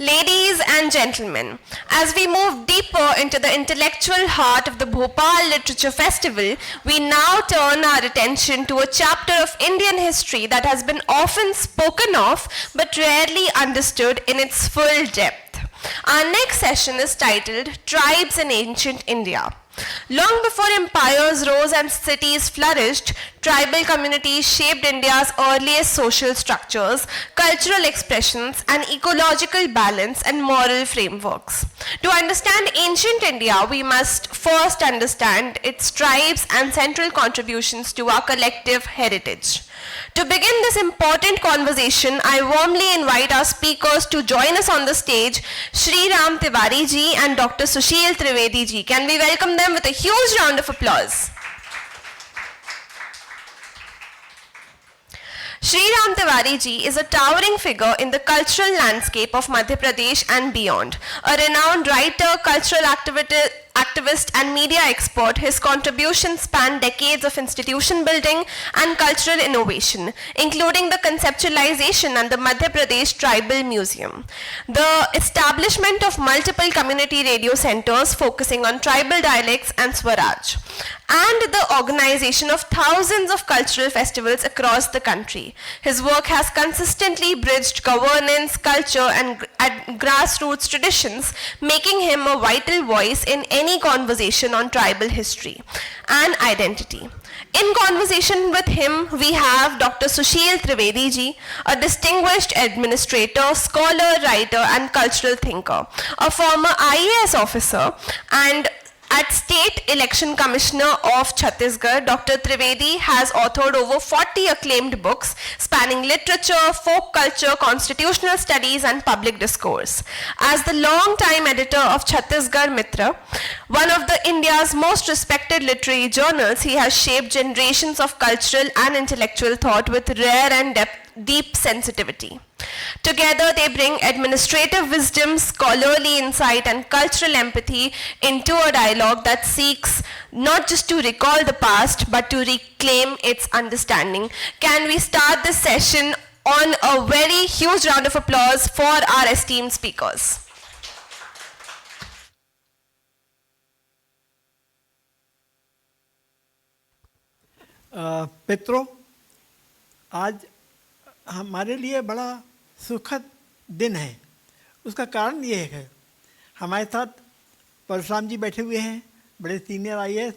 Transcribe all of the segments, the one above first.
Ladies and gentlemen, as we move deeper into the intellectual heart of the Bhopal Literature Festival, we now turn our attention to a chapter of Indian history that has been often spoken of but rarely understood in its full depth. Our next session is titled Tribes in Ancient India. Long before empires rose and cities flourished, tribal communities shaped India's earliest social structures, cultural expressions, and ecological balance and moral frameworks. To understand ancient India, we must first understand its tribes and central contributions to our collective heritage. To begin this important conversation, I warmly invite our speakers to join us on the stage, Shri Ram Tiwari ji and Dr. Sushil Trivedi ji. Can we welcome them with a huge round of applause? Shri Ram Tiwari ji is a towering figure in the cultural landscape of Madhya Pradesh and beyond. A renowned writer, cultural activist and media expert, his contributions span decades of institution building and cultural innovation, including the conceptualization and the Madhya Pradesh Tribal Museum, the establishment of multiple community radio centers focusing on tribal dialects and Swaraj, and the organization of thousands of cultural festivals across the country. His work has consistently bridged governance, culture, and grassroots traditions, making him a vital voice in any conversation on tribal history and identity. In conversation with him, we have Dr. Sushil Trivedi ji, a distinguished administrator, scholar, writer, and cultural thinker, a former IAS officer, and at State Election Commissioner of Chhattisgarh, Dr. Trivedi has authored over 40 acclaimed books spanning literature, folk culture, constitutional studies, and public discourse. As the long-time editor of Chhattisgarh Mitra, one of India's most respected literary journals, he has shaped generations of cultural and intellectual thought with rare and deep sensitivity. Together, they bring administrative wisdom, scholarly insight, and cultural empathy into a dialogue that seeks not just to recall the past, but to reclaim its understanding. Can we start this session on a very huge round of applause for our esteemed speakers? मित्रों, आज हमारे लिए बड़ा सुखद दिन है। उसका कारण ये है, हमारे साथ परशुराम जी बैठे हुए हैं, बड़े सीनियर IAS,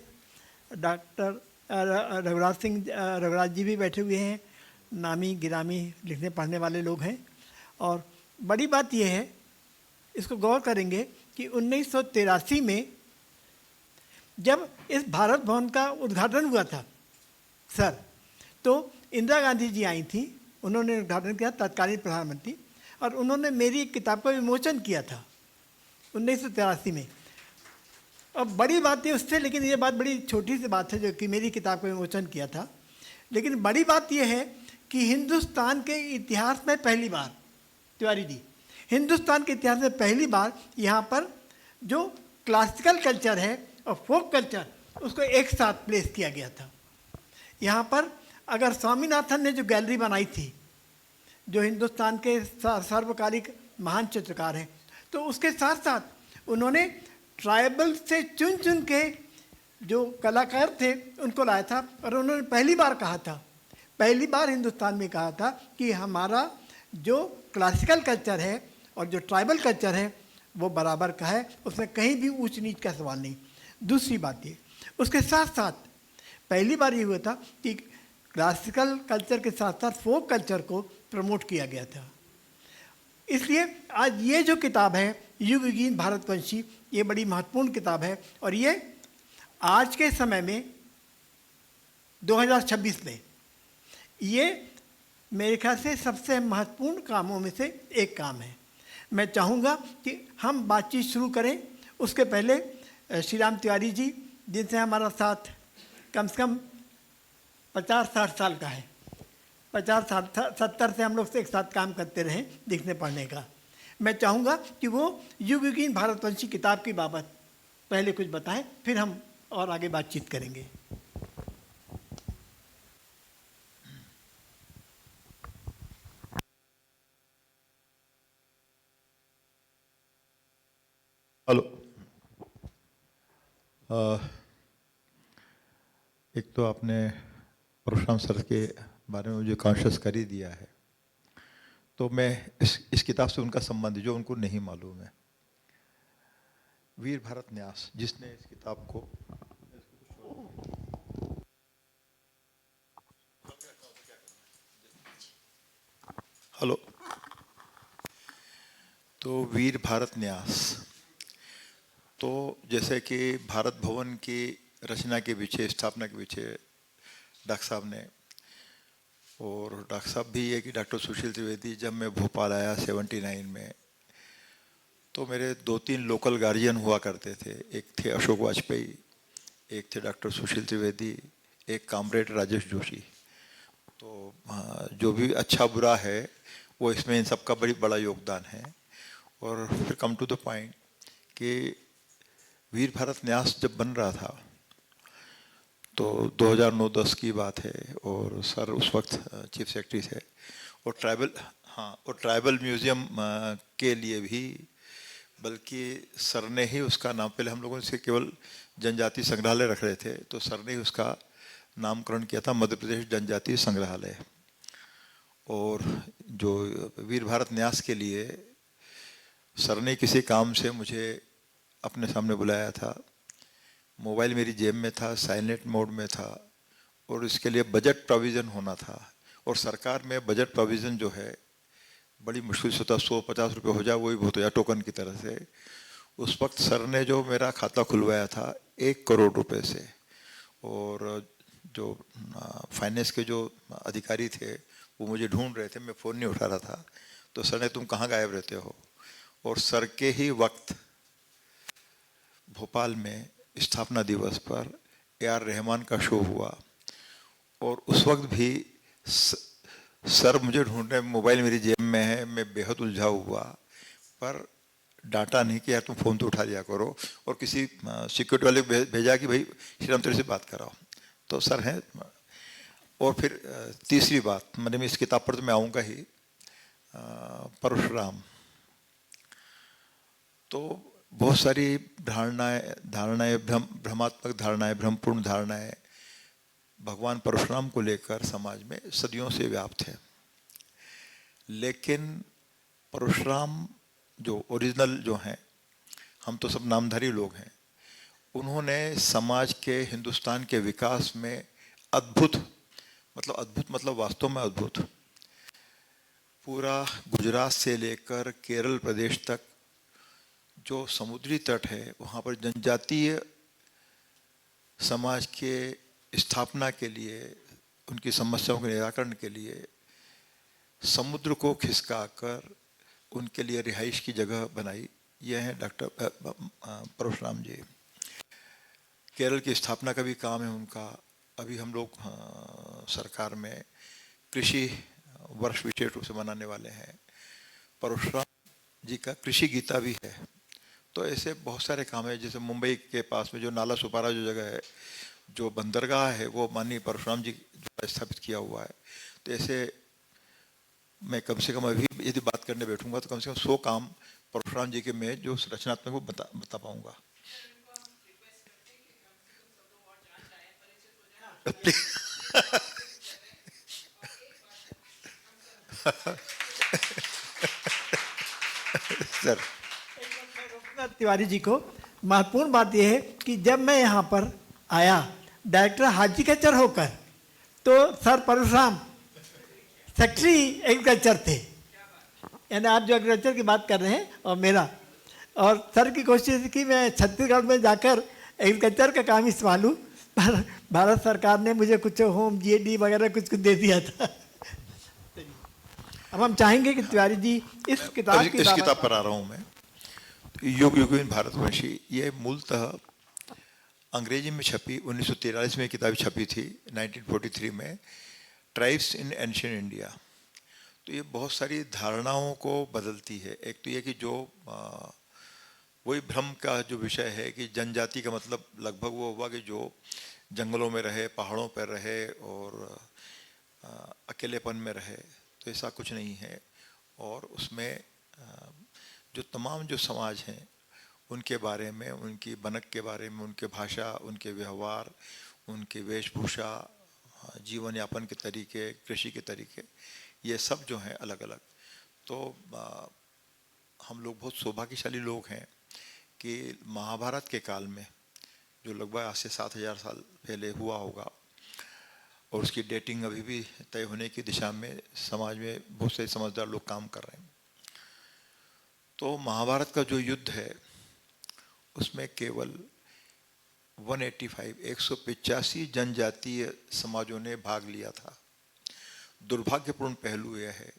डॉक्टर रघुराज जी भी बैठे हुए हैं, नामी गिरामी लिखने पढ़ने वाले लोग हैं। और बड़ी बात यह है, इसको गौर करेंगे कि 1983 में जब इस भारत भवन का उद्घाटन हुआ था सर, तो इंदिरा गांधी जी आई थी, उन्होंने उद्घाटन किया, तत्कालीन प्रधानमंत्री, और उन्होंने मेरी एक किताब का विमोचन किया था 1983 में। अब बड़ी बात है उससे, लेकिन ये बात बड़ी छोटी सी बात है जो कि मेरी किताब का विमोचन किया था। लेकिन बड़ी बात यह है कि हिंदुस्तान के इतिहास में पहली बार, तिवारी जी, हिंदुस्तान के इतिहास में पहली बार यहाँ पर जो क्लासिकल कल्चर है और फोक कल्चर, उसको एक साथ प्लेस किया गया था। यहाँ पर अगर स्वामीनाथन ने जो गैलरी बनाई थी, जो हिंदुस्तान के सर्वकालिक महान चित्रकार हैं, तो उसके साथ साथ उन्होंने ट्राइबल से चुन चुन के जो कलाकार थे उनको लाया था। और उन्होंने पहली बार कहा था, पहली बार हिंदुस्तान में कहा था कि हमारा जो क्लासिकल कल्चर है और जो ट्राइबल कल्चर है वो बराबर का है, उसमें कहीं भी ऊंच नीच का सवाल नहीं। दूसरी बात ये, उसके साथ साथ पहली बार ये हुआ था कि क्लासिकल कल्चर के साथ साथ फोक कल्चर को प्रमोट किया गया था। इसलिए आज ये जो किताब है युगहीन भारतवंशी, ये बड़ी महत्वपूर्ण किताब है। और ये आज के समय में 2026 में ये मेरे ख्याल से सबसे महत्वपूर्ण कामों में से एक काम है। मैं चाहूँगा कि हम बातचीत शुरू करें। उसके पहले श्री राम तिवारी जी, जिनसे हमारा साथ कम से कम 50-60 साल का है, 50-70 से हम लोग से एक साथ काम करते रहे लिखने पढ़ने का। मैं चाहूँगा कि वो युगहीन भारतवंशी किताब की बाबत पहले कुछ बताएं, फिर हम और आगे बातचीत करेंगे। हेलो। एक तो आपने परशुराम सर के बारे में मुझे कॉन्शियस कर ही दिया है, तो मैं इस किताब से उनका संबंध जो उनको नहीं मालूम है, वीर भारत न्यास, जिसने इस किताब को, हेलो, तो वीर भारत न्यास, तो जैसे कि भारत भवन की रचना के पीछे, स्थापना के पीछे डॉक्टर साहब ने, और डॉक्टर साहब भी है कि डॉक्टर सुशील त्रिवेदी, जब मैं भोपाल आया 79 में, तो मेरे 2-3 लोकल गार्जियन हुआ करते थे। एक थे अशोक वाजपेयी, एक थे डॉक्टर सुशील त्रिवेदी, एक कामरेड राजेश जोशी। तो जो भी अच्छा बुरा है वो इसमें इन सबका बड़ा योगदान है। और फिर कम टू द पॉइंट कि वीर भारत न्यास जब बन रहा था तो 2009-10 की बात है, और सर उस वक्त चीफ सेक्रेटरी थे, और ट्राइबल म्यूज़ियम के लिए भी, बल्कि सर ने ही उसका नाम, पहले हम लोगों से केवल जनजाति संग्रहालय रख रहे थे, तो सर ने ही उसका नामकरण किया था मध्य प्रदेश जनजातीय संग्रहालय। और जो वीर भारत न्यास के लिए सर ने किसी काम से मुझे अपने सामने बुलाया था, मोबाइल मेरी जेब में था, साइलेंट मोड में था, और इसके लिए बजट प्रोविज़न होना था, और सरकार में बजट प्रोविज़न जो है बड़ी मुश्किल से होता, 150 रुपये हो जाए वही बहुत हो जाए टोकन की तरह से। उस वक्त सर ने जो मेरा खाता खुलवाया था 1 करोड़ रुपए से, और जो फाइनेंस के जो अधिकारी थे वो मुझे ढूंढ रहे थे, मैं फ़ोन नहीं उठा रहा था, तो सर ने तुम कहाँ गायब रहते हो। और सर के ही वक्त भोपाल में स्थापना दिवस पर AR रहमान का शो हुआ, और उस वक्त भी सर मुझे ढूंढने, मोबाइल मेरी जेब में है, मैं बेहद उलझा हुआ, पर डाटा नहीं कि यार तुम फ़ोन तो उठा लिया करो, और किसी सिक्योरिटी वाले को भेजा कि भाई श्रीराम तेरे से बात कराओ, तो सर हैं। और फिर तीसरी बात, मैंने इस किताब पर तो मैं आऊँगा ही, परशुराम, तो बहुत सारी धारणाएं भ्रमात्मक धारणाएं, भ्रमपूर्ण धारणाएं भगवान परशुराम को लेकर समाज में सदियों से व्याप्त है। लेकिन परशुराम जो ओरिजिनल जो हैं, हम तो सब नामधारी लोग हैं, उन्होंने समाज के, हिंदुस्तान के विकास में अद्भुत मतलब वास्तव में अद्भुत, पूरा गुजरात से लेकर केरल प्रदेश तक जो समुद्री तट है, वहाँ पर जनजातीय समाज के स्थापना के लिए, उनकी समस्याओं के निराकरण के लिए समुद्र को खिसकाकर उनके लिए रिहाइश की जगह बनाई। ये हैं डॉक्टर परशुराम जी। केरल की स्थापना का भी काम है उनका। अभी हम लोग सरकार में कृषि वर्ष विशेष रूप से मनाने वाले हैं। परशुराम जी का कृषि गीता भी है। तो ऐसे बहुत सारे काम है, जैसे मुंबई के पास में जो नाला सुपारा जो जगह है, जो बंदरगाह है, वो माननीय परशुराम जी द्वारा स्थापित किया हुआ है। तो ऐसे मैं कम से कम अभी यदि बात करने बैठूंगा तो कम से कम 100 काम परशुराम जी के मैं जो रचनात्मक वो बता पाऊंगा। सर तिवारी जी को महत्वपूर्ण बात यह है कि जब मैं यहाँ पर आया डायरेक्टर हॉर्टिकल्चर होकर, तो सर परशुराम सेक्रेटरी एग्रीकल्चर थे। यानी आप जो एग्रीकल्चर की बात कर रहे हैं और मेरा, और सर की कोशिश थी कि मैं छत्तीसगढ़ में जाकर एग्रीकल्चर का काम ही संभालूँ, पर भारत सरकार ने मुझे कुछ होम GAD वगैरह कुछ दे दिया था। अब हम चाहेंगे कि तिवारी जी इस किताब पर आ रहा हूँ मैं। युग युग इन भारतवंशी, ये मूलतः अंग्रेजी में छपी 1943 में किताब छपी थी, 1943 में, ट्राइब्स इन एंशिएंट इंडिया। तो ये बहुत सारी धारणाओं को बदलती है। एक तो ये कि जो वही भ्रम का जो विषय है कि जनजाति का मतलब लगभग वो हुआ कि जो जंगलों में रहे, पहाड़ों पर रहे और अकेलेपन में रहे, तो ऐसा कुछ नहीं है। और उसमें जो तमाम जो समाज हैं उनके बारे में, उनकी बनक के बारे में, उनके भाषा, उनके व्यवहार, उनके वेशभूषा, जीवन यापन के तरीके, कृषि के तरीके, ये सब जो हैं अलग अलग। तो हम लोग बहुत सौभाग्यशाली लोग हैं कि महाभारत के काल में, जो लगभग आज से 7000 साल पहले हुआ होगा, और उसकी डेटिंग अभी भी तय होने की दिशा में समाज में बहुत से समझदार लोग काम कर रहे हैं। तो महाभारत का जो युद्ध है उसमें केवल 185 जनजातीय समाजों ने भाग लिया था। दुर्भाग्यपूर्ण पहलू यह है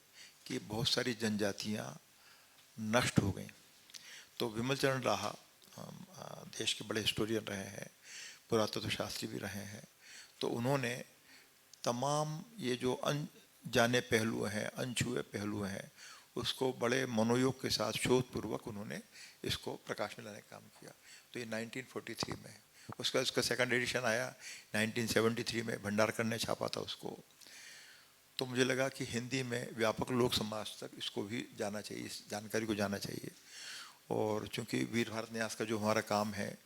कि बहुत सारी जनजातियां नष्ट हो गईं। तो विमल चरण राहा देश के बड़े हिस्टोरियन रहे हैं, पुरातत्व शास्त्री भी रहे हैं, तो उन्होंने तमाम ये जो अनजाने पहलू हैं, अनछुए पहलू हैं, उसको बड़े मनोयोग के साथ शोधपूर्वक उन्होंने इसको प्रकाश में लाने का काम किया। तो ये 1943 में, उसका सेकंड एडिशन आया 1973 में, भंडारकर ने छापा था उसको। तो मुझे लगा कि हिंदी में व्यापक लोक समाज तक इसको भी जाना चाहिए, इस जानकारी को जाना चाहिए। और चूँकि वीर भारत न्यास का जो हमारा काम है,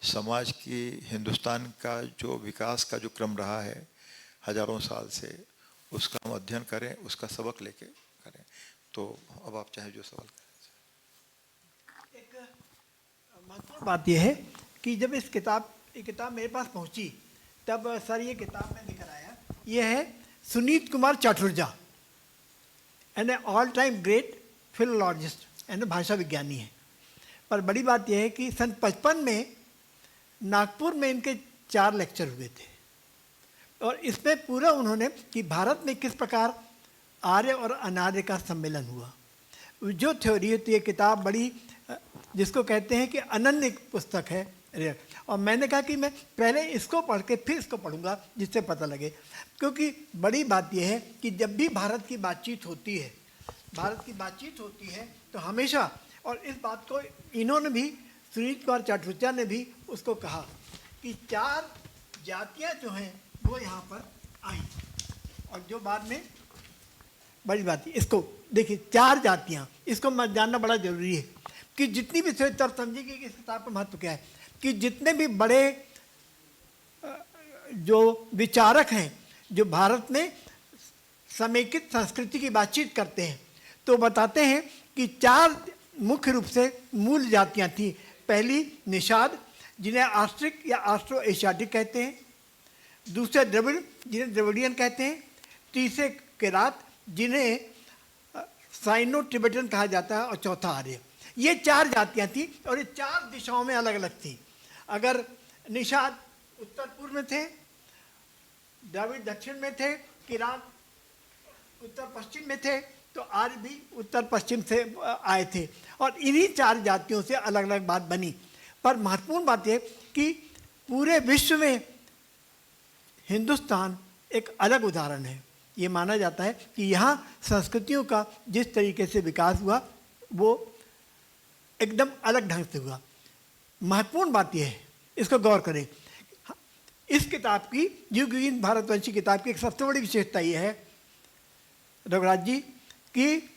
समाज की, हिंदुस्तान का जो विकास का जो क्रम रहा है हजारों साल से, उसका हम अध्ययन करें, उसका सबक लेके करें। तो अब आप चाहे जो सवाल करें। एक महत्वपूर्ण बात यह है कि जब ये किताब मेरे पास पहुंची, तब सर ये किताब में लेकर आया। ये है Sunit Kumar Chatterji, and all time great philologist and भाषा विज्ञानी है। पर बड़ी बात यह है कि सन 55 में नागपुर में इनके 4 लेक्चर हुए थे, और इसमें पूरा उन्होंने कि भारत में किस प्रकार आर्य और अनार्य का सम्मेलन हुआ, जो थ्योरी होती है। किताब बड़ी, जिसको कहते हैं कि अनन्य पुस्तक है। और मैंने कहा कि मैं पहले इसको पढ़ के फिर इसको पढ़ूंगा, जिससे पता लगे। क्योंकि बड़ी बात यह है कि जब भी भारत की बातचीत होती है तो हमेशा, और इस बात को इन्होंने भी, सुनीत कुमार चाटुर्जा ने भी उसको कहा कि 4 जातियां जो हैं वो यहाँ पर आई, और जो बाद में बड़ी बात है। इसको देखिए, 4 जातियां, इसको जानना बड़ा जरूरी है कि जितनी भी तब समझिए कि इस किताब का महत्व क्या है, कि जितने भी बड़े जो विचारक हैं जो भारत में समेकित संस्कृति की बातचीत करते हैं, तो बताते हैं कि 4 मुख्य रूप से मूल जातियां थी। पहली निषाद, जिन्हें आस्ट्रिक या आस्ट्रो एशियाटिक कहते हैं। दूसरे द्रविड़, जिन्हें द्रविडियन कहते हैं। तीसरे किरात, जिन्हें साइनो टिबेटन कहा जाता है। और चौथा आर्य। ये 4 जातियां थी, और ये 4 दिशाओं में अलग अलग थी। अगर निषाद उत्तर पूर्व में थे, द्रविड़ दक्षिण में थे, किरात उत्तर पश्चिम में थे, तो आर्य भी उत्तर पश्चिम से आए थे। और इन्हीं 4 जातियों से अलग अलग बात बनी। पर महत्वपूर्ण बात यह कि पूरे विश्व में हिंदुस्तान एक अलग उदाहरण है। ये माना जाता है कि यहाँ संस्कृतियों का जिस तरीके से विकास हुआ, वो एकदम अलग ढंग से हुआ। महत्वपूर्ण बात यह है, इसको गौर करें। इस किताब की, युगहीन भारतवंशी किताब की एक सबसे बड़ी विशेषता यह है रघुराज जी, कि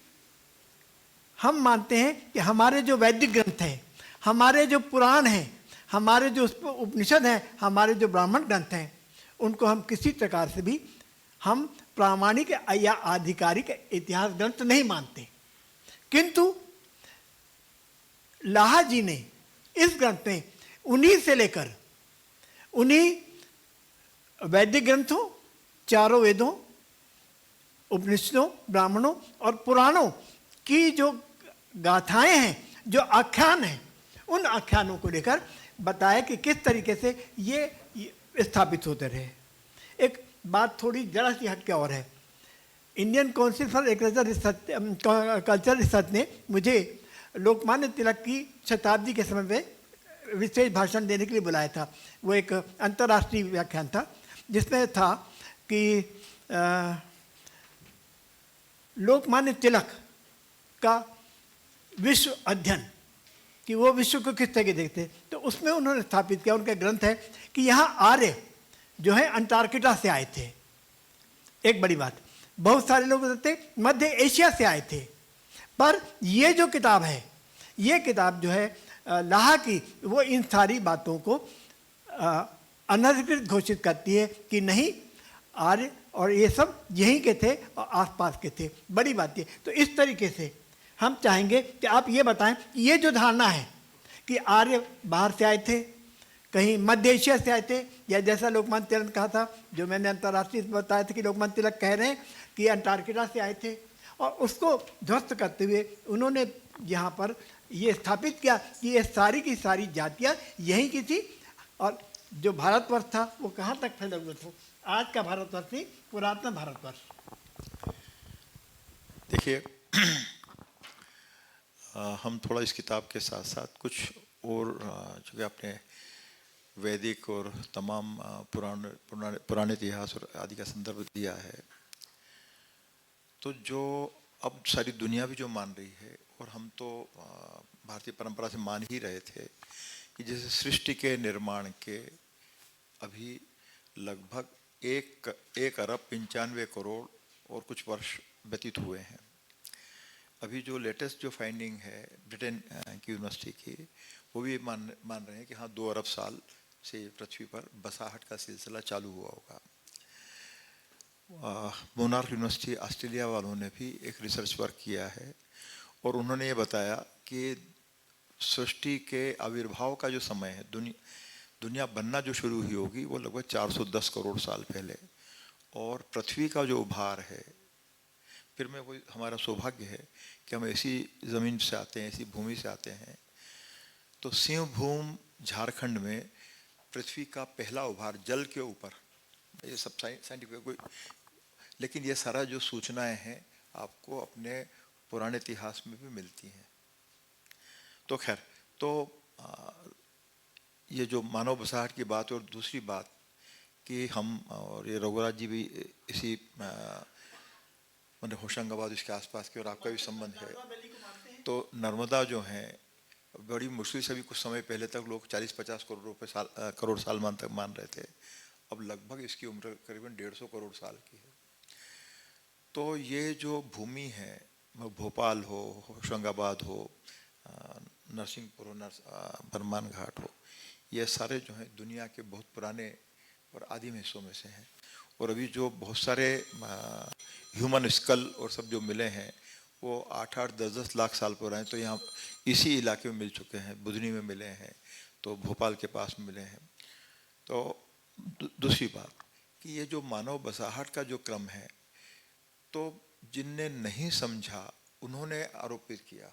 हम मानते हैं कि हमारे जो वैदिक ग्रंथ हैं, हमारे जो पुराण हैं, हमारे जो उपनिषद हैं, हमारे जो ब्राह्मण ग्रंथ हैं, उनको हम किसी प्रकार से भी हम प्रामाणिक या आधिकारिक इतिहास ग्रंथ नहीं मानते। किंतु लाहा जी ने इस ग्रंथ में उन्हीं से लेकर उन्हीं वैदिक ग्रंथों, 4 वेदों, उपनिषदों, ब्राह्मणों और पुराणों की जो गाथाएं हैं, जो आख्यान हैं, उन आख्यानों को लेकर बताया कि किस तरीके से ये स्थापित होते रहे। एक बात थोड़ी जरा सी हट के और है। Indian council for culture research ने मुझे लोकमान्य तिलक की शताब्दी के समय में विशेष भाषण देने के लिए बुलाया था। वो एक अंतर्राष्ट्रीय व्याख्यान था, जिसमें था कि लोकमान्य तिलक का विश्व अध्ययन, कि वो विश्व को किस तरह देखते। तो उसमें उन्होंने स्थापित किया, उनका ग्रंथ है कि यहाँ आर्य जो है अंटार्कटिका से आए थे। एक बड़ी बात, बहुत सारे लोग बताते मध्य एशिया से आए थे। पर ये जो किताब है, ये किताब जो है लाहा की, वो इन सारी बातों को अनधिकृत घोषित करती है कि नहीं, आर्य और ये सब यहीं के थे और आसपास के थे। बड़ी बात ये। तो इस तरीके से हम चाहेंगे कि आप ये बताएं कि ये जो धारणा है कि आर्य बाहर से आए थे, कहीं मध्य एशिया से आए थे, या जैसा लोकमान्य तिलक ने कहा था, जो मैंने अंतर्राष्ट्रीय बताया था कि लोकमान्य तिलक कह रहे हैं कि अंटार्कटिका से आए थे, और उसको ध्वस्त करते हुए उन्होंने यहाँ पर ये स्थापित किया कि ये सारी की सारी जातियाँ यहीं की थी, और जो भारतवर्ष था वो कहाँ तक फैले हुए थे। आज का भारतवर्ष नहीं, पुरातन भारतवर्ष। देखिए, हम थोड़ा इस किताब के साथ साथ कुछ और जो कि आपने वैदिक और तमाम पुराने इतिहास और आदि का संदर्भ दिया है, तो जो अब सारी दुनिया भी जो मान रही है, और हम तो भारतीय परंपरा से मान ही रहे थे कि जैसे सृष्टि के निर्माण के अभी लगभग 1,95 करोड़ और कुछ वर्ष व्यतीत हुए हैं। अभी जो लेटेस्ट जो फाइंडिंग है ब्रिटेन की यूनिवर्सिटी की, वो भी मान रहे हैं कि हाँ 2 अरब साल से पृथ्वी पर बसाहट का सिलसिला चालू हुआ होगा। मोनार्क यूनिवर्सिटी ऑस्ट्रेलिया वालों ने भी एक रिसर्च वर्क किया है, और उन्होंने ये बताया कि सृष्टि के आविर्भाव का जो समय है, दुनिया बनना जो शुरू हुई होगी वो लगभग 410 करोड़ साल पहले, और पृथ्वी का जो उभार है, फिर में कोई हमारा सौभाग्य है कि हम ऐसी ज़मीन से आते हैं, ऐसी भूमि से आते हैं। तो सिंहभूम झारखंड में पृथ्वी का पहला उभार जल के ऊपर, ये सब साइंटिफिक कोई, लेकिन ये सारा जो सूचनाएं हैं आपको अपने पुराने इतिहास में भी मिलती हैं। तो खैर, तो ये जो मानव बसाहट की बात, और दूसरी बात कि हम, और ये रघुराज जी भी इसी मतलब होशंगाबाद इसके आसपास के, और आपका भी संबंध है, तो नर्मदा जो है बड़ी मुश्किल से भी कुछ समय पहले तक लोग 40-50 करोड़ साल मान रहे थे। अब लगभग इसकी उम्र करीबन 150 करोड़ साल की है। तो ये जो भूमि है, भोपाल हो, होशंगाबाद हो, नरसिंहपुर हो, बरमान घाट हो, ये सारे जो हैं दुनिया के बहुत पुराने और आदिम हिस्सों में से हैं। और अभी जो बहुत सारे ह्यूमन स्कल और सब जो मिले हैं वो 8-8, 10-10 लाख साल पुराने, तो यहाँ इसी इलाके में मिल चुके हैं, बुधनी में मिले हैं, तो भोपाल के पास में मिले हैं। तो दूसरी बात कि ये जो मानव बसाहट का जो क्रम है, तो जिनने नहीं समझा उन्होंने आरोपित किया।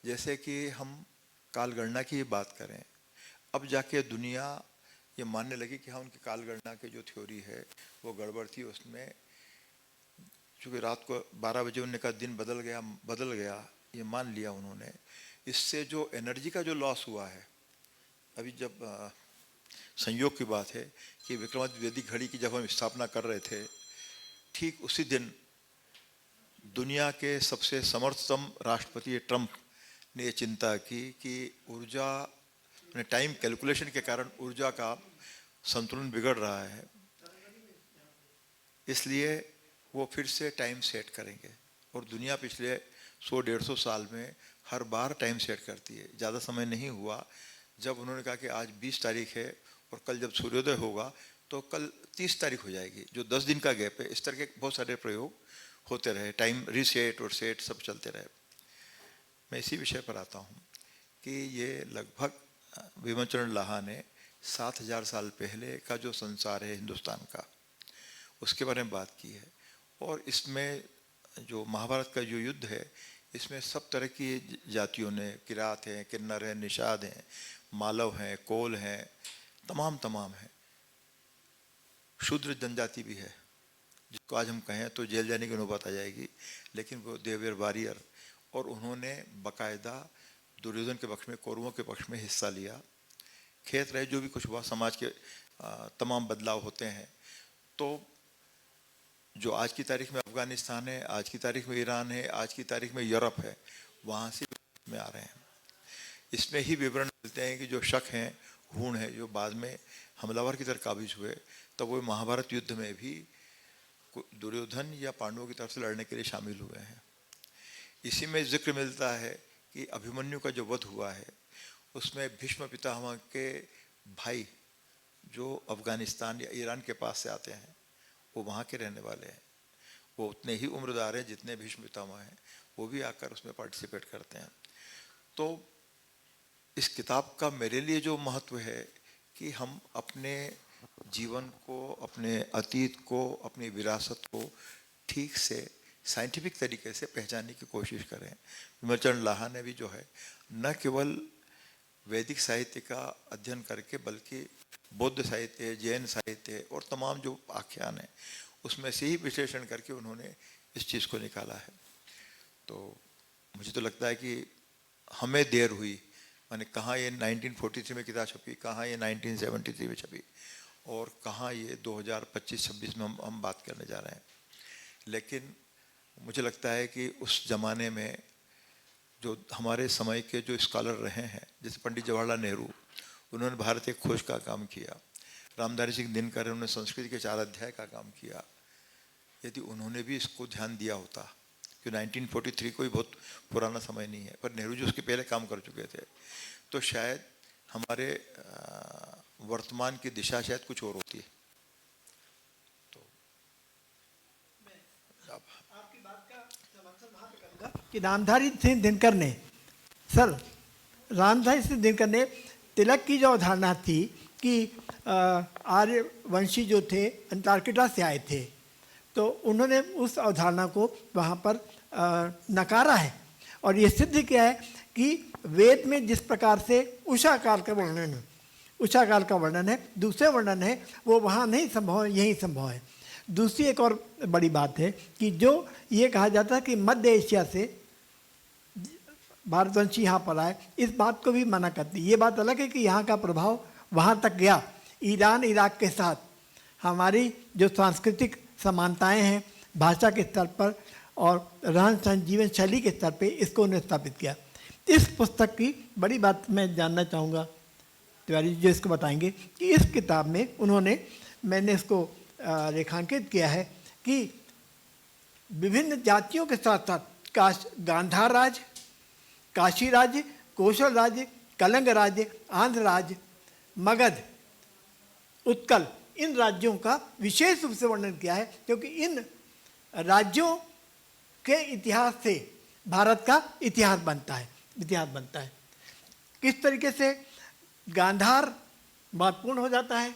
जैसे कि हम कालगणना की बात करें, अब जाके दुनिया ये मानने लगी कि हाँ उनकी कालगणना की जो थ्योरी है वो गड़बड़ थी। उसमें चूँकि रात को 12 बजे उन्होंने कहा दिन बदल गया, ये मान लिया उन्होंने। इससे जो एनर्जी का जो लॉस हुआ है, अभी जब संयोग की बात है कि विक्रमादित्य वैदिक घड़ी की जब हम स्थापना कर रहे थे, ठीक उसी दिन दुनिया के सबसे समर्थतम राष्ट्रपति ट्रंप ने ये चिंता की कि ऊर्जा, टाइम कैलकुलेशन के कारण ऊर्जा का संतुलन बिगड़ रहा है, इसलिए वो फिर से टाइम सेट करेंगे। और दुनिया पिछले 100-150 साल में हर बार टाइम सेट करती है। ज़्यादा समय नहीं हुआ जब उन्होंने कहा कि आज 20 तारीख है और कल जब सूर्योदय होगा तो कल 30 तारीख हो जाएगी, जो 10 दिन का गैप है। इस तरह के बहुत सारे प्रयोग होते रहे, टाइम रीसेट और सेट सब चलते रहे। मैं इसी विषय पर आता हूँ कि ये लगभग विमलचंद्र लाहा ने 7000 साल पहले का जो संसार है हिंदुस्तान का, उसके बारे में बात की है। और इसमें जो महाभारत का जो युद्ध है, इसमें सब तरह की जातियों ने, किरात हैं, किन्नर हैं, निषाद हैं, मालव हैं, कोल हैं, तमाम हैं। शूद्र जनजाति भी है, जिसको आज हम कहें तो जेल जाने की नौबत आ जाएगी, लेकिन वो दे वर वॉरियर। और उन्होंने बाकायदा दुर्योधन के पक्ष में, कौरवों के पक्ष में हिस्सा लिया। खेत रहे जो भी कुछ हुआ, समाज के तमाम बदलाव होते हैं। तो जो आज की तारीख में अफगानिस्तान है, आज की तारीख में ईरान है, आज की तारीख में यूरोप है, वहाँ से में आ रहे हैं। इसमें ही विवरण मिलते हैं कि जो शक हैं, हूण है, जो बाद में हमलावर की तरह काबिज हुए, तब वो महाभारत युद्ध में भी दुर्योधन या पांडवों की तरफ से लड़ने के लिए शामिल हुए हैं। इसी में जिक्र मिलता है कि अभिमन्यु का जो वध हुआ है उसमें भीष्म पितामह के भाई जो अफगानिस्तान या ईरान के पास से आते हैं, वो वहाँ के रहने वाले हैं, वो उतने ही उम्रदार हैं जितने भीष्म पितामह हैं, वो भी आकर उसमें पार्टिसिपेट करते हैं। तो इस किताब का मेरे लिए जो महत्व है कि हम अपने जीवन को, अपने अतीत को, अपनी विरासत को ठीक से साइंटिफिक तरीके से पहचानने की कोशिश करें। विमल चंद्र लाहा ने भी जो है न केवल वैदिक साहित्य का अध्ययन करके बल्कि बौद्ध साहित्य, जैन साहित्य और तमाम जो आख्यान हैं उसमें से ही विश्लेषण करके उन्होंने इस चीज़ को निकाला है। तो मुझे तो लगता है कि हमें देर हुई, माने कहाँ ये 1943 में किताब छपी, कहाँ ये 1973 में छपी और कहाँ ये 2025-26 में हम बात करने जा रहे हैं। लेकिन मुझे लगता है कि उस ज़माने में जो हमारे समय के जो स्कॉलर रहे हैं, जैसे पंडित जवाहरलाल नेहरू, उन्होंने भारत एक खोज का काम किया। रामधारी सिंह दिनकर उन्होंने संस्कृति के 4 अध्याय का काम किया। यदि उन्होंने भी इसको ध्यान दिया होता कि 1943 कोई बहुत पुराना समय नहीं है, पर नेहरू जी उसके पहले काम कर चुके थे, तो शायद हमारे वर्तमान की दिशा शायद कुछ और होती है। तो आपकी बात का समर्थन वहाँ पे करूँगा कि रामधारी सिंह दिनकर ने, सर रामधारी सिंह दिनकर ने तिलक की जो अवधारणा थी कि आर्यवंशी जो थे अंटार्कटिका से आए थे, तो उन्होंने उस अवधारणा को वहाँ पर नकारा है। और ये सिद्ध किया है कि वेद में जिस प्रकार से उषा काल का वर्णन है, उषा काल का वर्णन है, दूसरे वर्णन है, वो वहाँ नहीं संभव है, यहीं संभव है। दूसरी एक और बड़ी बात है कि जो ये कहा जाता है कि मध्य एशिया से भारतवंशी यहाँ पर आए, इस बात को भी मना करती है। ये बात अलग है कि यहाँ का प्रभाव वहाँ तक गया। ईरान इराक के साथ हमारी जो सांस्कृतिक समानताएं हैं भाषा के स्तर पर और रहन सहन जीवन शैली के स्तर पे, इसको उन्होंने स्थापित किया। इस पुस्तक की बड़ी बात मैं जानना चाहूँगा, तिवारी जी जो इसको बताएंगे कि इस किताब में उन्होंने, मैंने इसको रेखांकित किया है कि विभिन्न जातियों के साथ साथ गांधार राज्य, काशी राज्य, कौशल राज्य, कलिंग राज्य, आंध्र राज्य, मगध, उत्कल, इन राज्यों का विशेष रूप से वर्णन किया है, क्योंकि इन राज्यों के इतिहास से भारत का इतिहास बनता है। किस तरीके से गांधार महत्वपूर्ण हो जाता है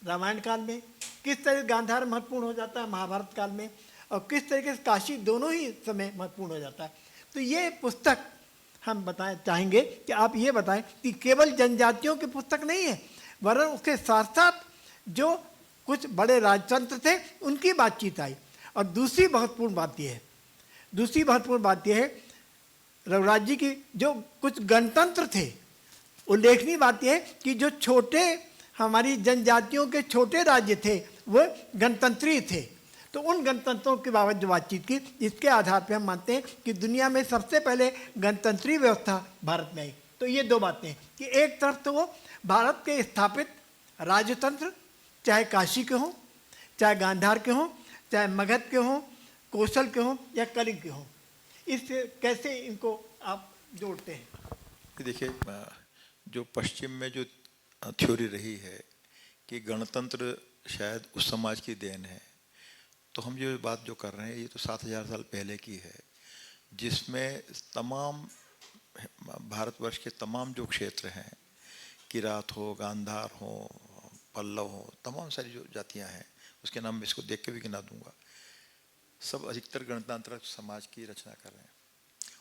रामायण काल में, किस तरह गांधार महत्वपूर्ण हो जाता है महाभारत काल में, और किस तरीके से काशी दोनों ही समय महत्वपूर्ण हो जाता है। तो ये पुस्तक हम बताएं चाहेंगे कि आप ये बताएं कि केवल जनजातियों की पुस्तक नहीं है, वरन उसके साथ साथ जो कुछ बड़े राजतंत्र थे उनकी बातचीत आई। और दूसरी महत्वपूर्ण बात यह है रघुराज जी की जो कुछ गणतंत्र थे, उल्लेखनीय बात यह है कि जो छोटे हमारी जनजातियों के छोटे राज्य थे वो गणतंत्री थे। तो उन गणतंत्रों के बाबत जो बातचीत की, इसके आधार पर हम मानते हैं कि दुनिया में सबसे पहले गणतंत्री व्यवस्था भारत में आई। तो ये 2 बातें हैं कि एक तरफ तो वो भारत के स्थापित राजतंत्र, चाहे काशी के हों, चाहे गांधार के हों, चाहे मगध के हों, कौशल के हों या कलिंग के हों, इससे कैसे इनको आप जोड़ते हैं? देखिए, जो पश्चिम में जो थ्योरी रही है कि गणतंत्र शायद उस समाज की देन है, तो हम ये बात जो कर रहे हैं ये तो 7000 साल पहले की है, जिसमें तमाम भारतवर्ष के तमाम जो क्षेत्र हैं, किरात हो, गांधार हो, पल्लव हो, तमाम सारी जो जातियां हैं, उसके नाम मैं इसको देख के भी गिना दूंगा, सब अधिकतर गणतांत्रिक समाज की रचना कर रहे हैं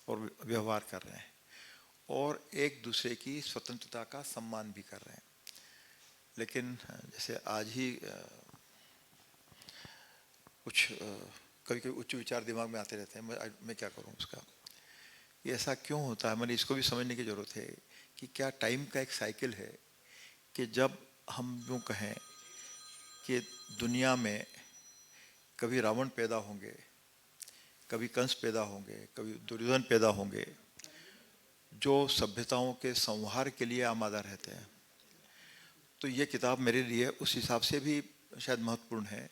और व्यवहार कर रहे हैं और एक दूसरे की स्वतंत्रता का सम्मान भी कर रहे हैं। लेकिन जैसे आज ही कुछ कभी कभी उच्च विचार दिमाग में आते रहते हैं, मैं क्या करूं उसका, ये ऐसा क्यों होता है, मैंने इसको भी समझने की ज़रूरत है कि क्या टाइम का एक साइकिल है कि जब हम यूँ कहें कि दुनिया में कभी रावण पैदा होंगे, कभी कंस पैदा होंगे, कभी दुर्योधन पैदा होंगे, जो सभ्यताओं के संहार के लिए आमादा रहते हैं। तो ये किताब मेरे लिए उस हिसाब से भी शायद महत्वपूर्ण है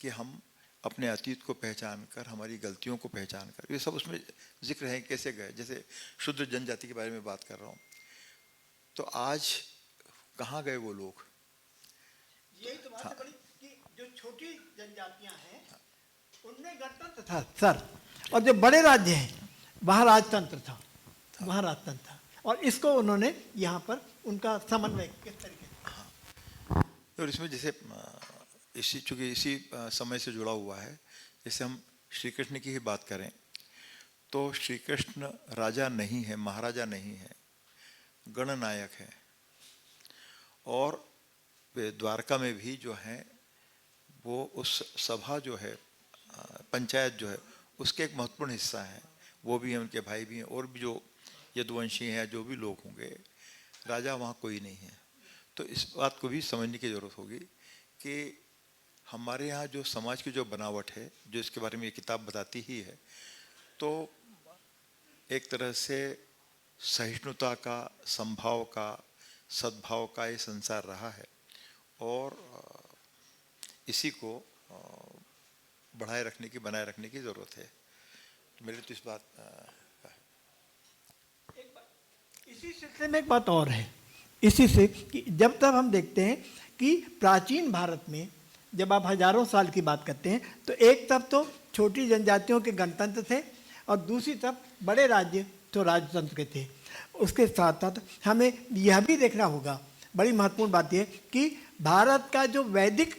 कि हम अपने अतीत को पहचान कर, हमारी गलतियों को पहचान कर, ये सब उसमें जिक्र है कैसे गए। जैसे शूद्र जनजाति के बारे में बात कर रहा हूँ, तो आज कहाँ गए वो लोग? यही तो बात है बड़ी कि जो छोटी जनजातियां हैं उनमें गणतंत्र था सर, और जो बड़े राज्य हैं वहाँ राजतंत्र था, वहाँ राजतंत्र था, और इसको उन्होंने यहाँ पर उनका समन्वय किस तरीके से। और इसमें जैसे इसी चूँकि इसी समय से जुड़ा हुआ है, जैसे हम श्री कृष्ण की ही बात करें तो श्री कृष्ण राजा नहीं है, महाराजा नहीं है, गणनायक है। और वे द्वारका में भी जो हैं वो उस सभा जो है, पंचायत जो है, उसके एक महत्वपूर्ण हिस्सा है। वो भी हैं, उनके भाई भी हैं, और भी जो यदुवंशी हैं, जो भी लोग होंगे, राजा वहाँ कोई नहीं है। तो इस बात को भी समझने की ज़रूरत होगी कि हमारे यहाँ जो समाज की जो बनावट है, जो इसके बारे में ये किताब बताती ही है, तो एक तरह से सहिष्णुता का, संभाव का, सद्भाव का ये संसार रहा है, और इसी को बढ़ाए रखने की, बनाए रखने की ज़रूरत है। तो मेरे तो इस बात इसी सिलसिले में एक बात और है, इसी से कि जब तक हम देखते हैं कि प्राचीन भारत में जब आप हजारों साल की बात करते हैं तो एक तरफ तो छोटी जनजातियों के गणतंत्र थे और दूसरी तरफ बड़े राज्य तो राजतंत्र के थे। उसके साथ साथ हमें यह भी देखना होगा, बड़ी महत्वपूर्ण बात यह कि भारत का जो वैदिक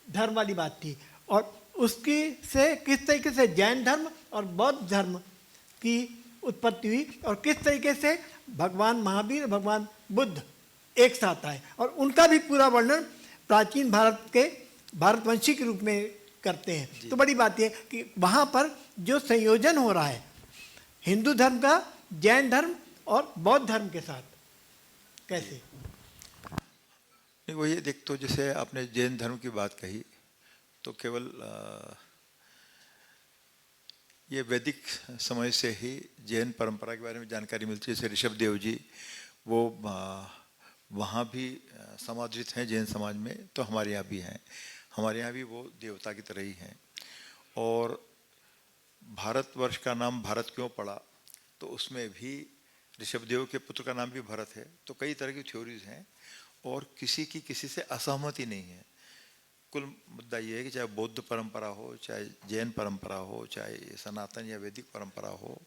धर्म वाली बात थी और उसकी से किस तरीके से जैन धर्म और बौद्ध धर्म की उत्पत्ति हुई और किस तरीके से भगवान महावीर, भगवान बुद्ध एक साथ आए, और उनका भी पूरा वर्णन प्राचीन भारत के भारतवंशी के रूप में करते हैं। तो बड़ी बात यह कि वहाँ पर जो संयोजन हो रहा है हिंदू धर्म का जैन धर्म और बौद्ध धर्म के साथ, कैसे? नहीं, वो ये देख, तो जैसे आपने जैन धर्म की बात कही तो केवल ये वैदिक समय से ही जैन परंपरा के बारे में जानकारी मिलती है। जैसे ऋषभदेव जी वो वहाँ भी समादृत हैं जैन समाज में, तो हमारे यहाँ भी हैं, हमारे यहाँ भी वो देवता की तरह ही हैं। और भारतवर्ष का नाम भारत क्यों पड़ा, तो उसमें भी ऋषभदेव के पुत्र का नाम भी भरत है। तो कई तरह की थ्योरीज हैं और किसी की किसी से असहमति नहीं है। कुल मुद्दा ये है कि चाहे बौद्ध परंपरा हो, चाहे जैन परंपरा हो, चाहे सनातन या वैदिक परंपरा हो,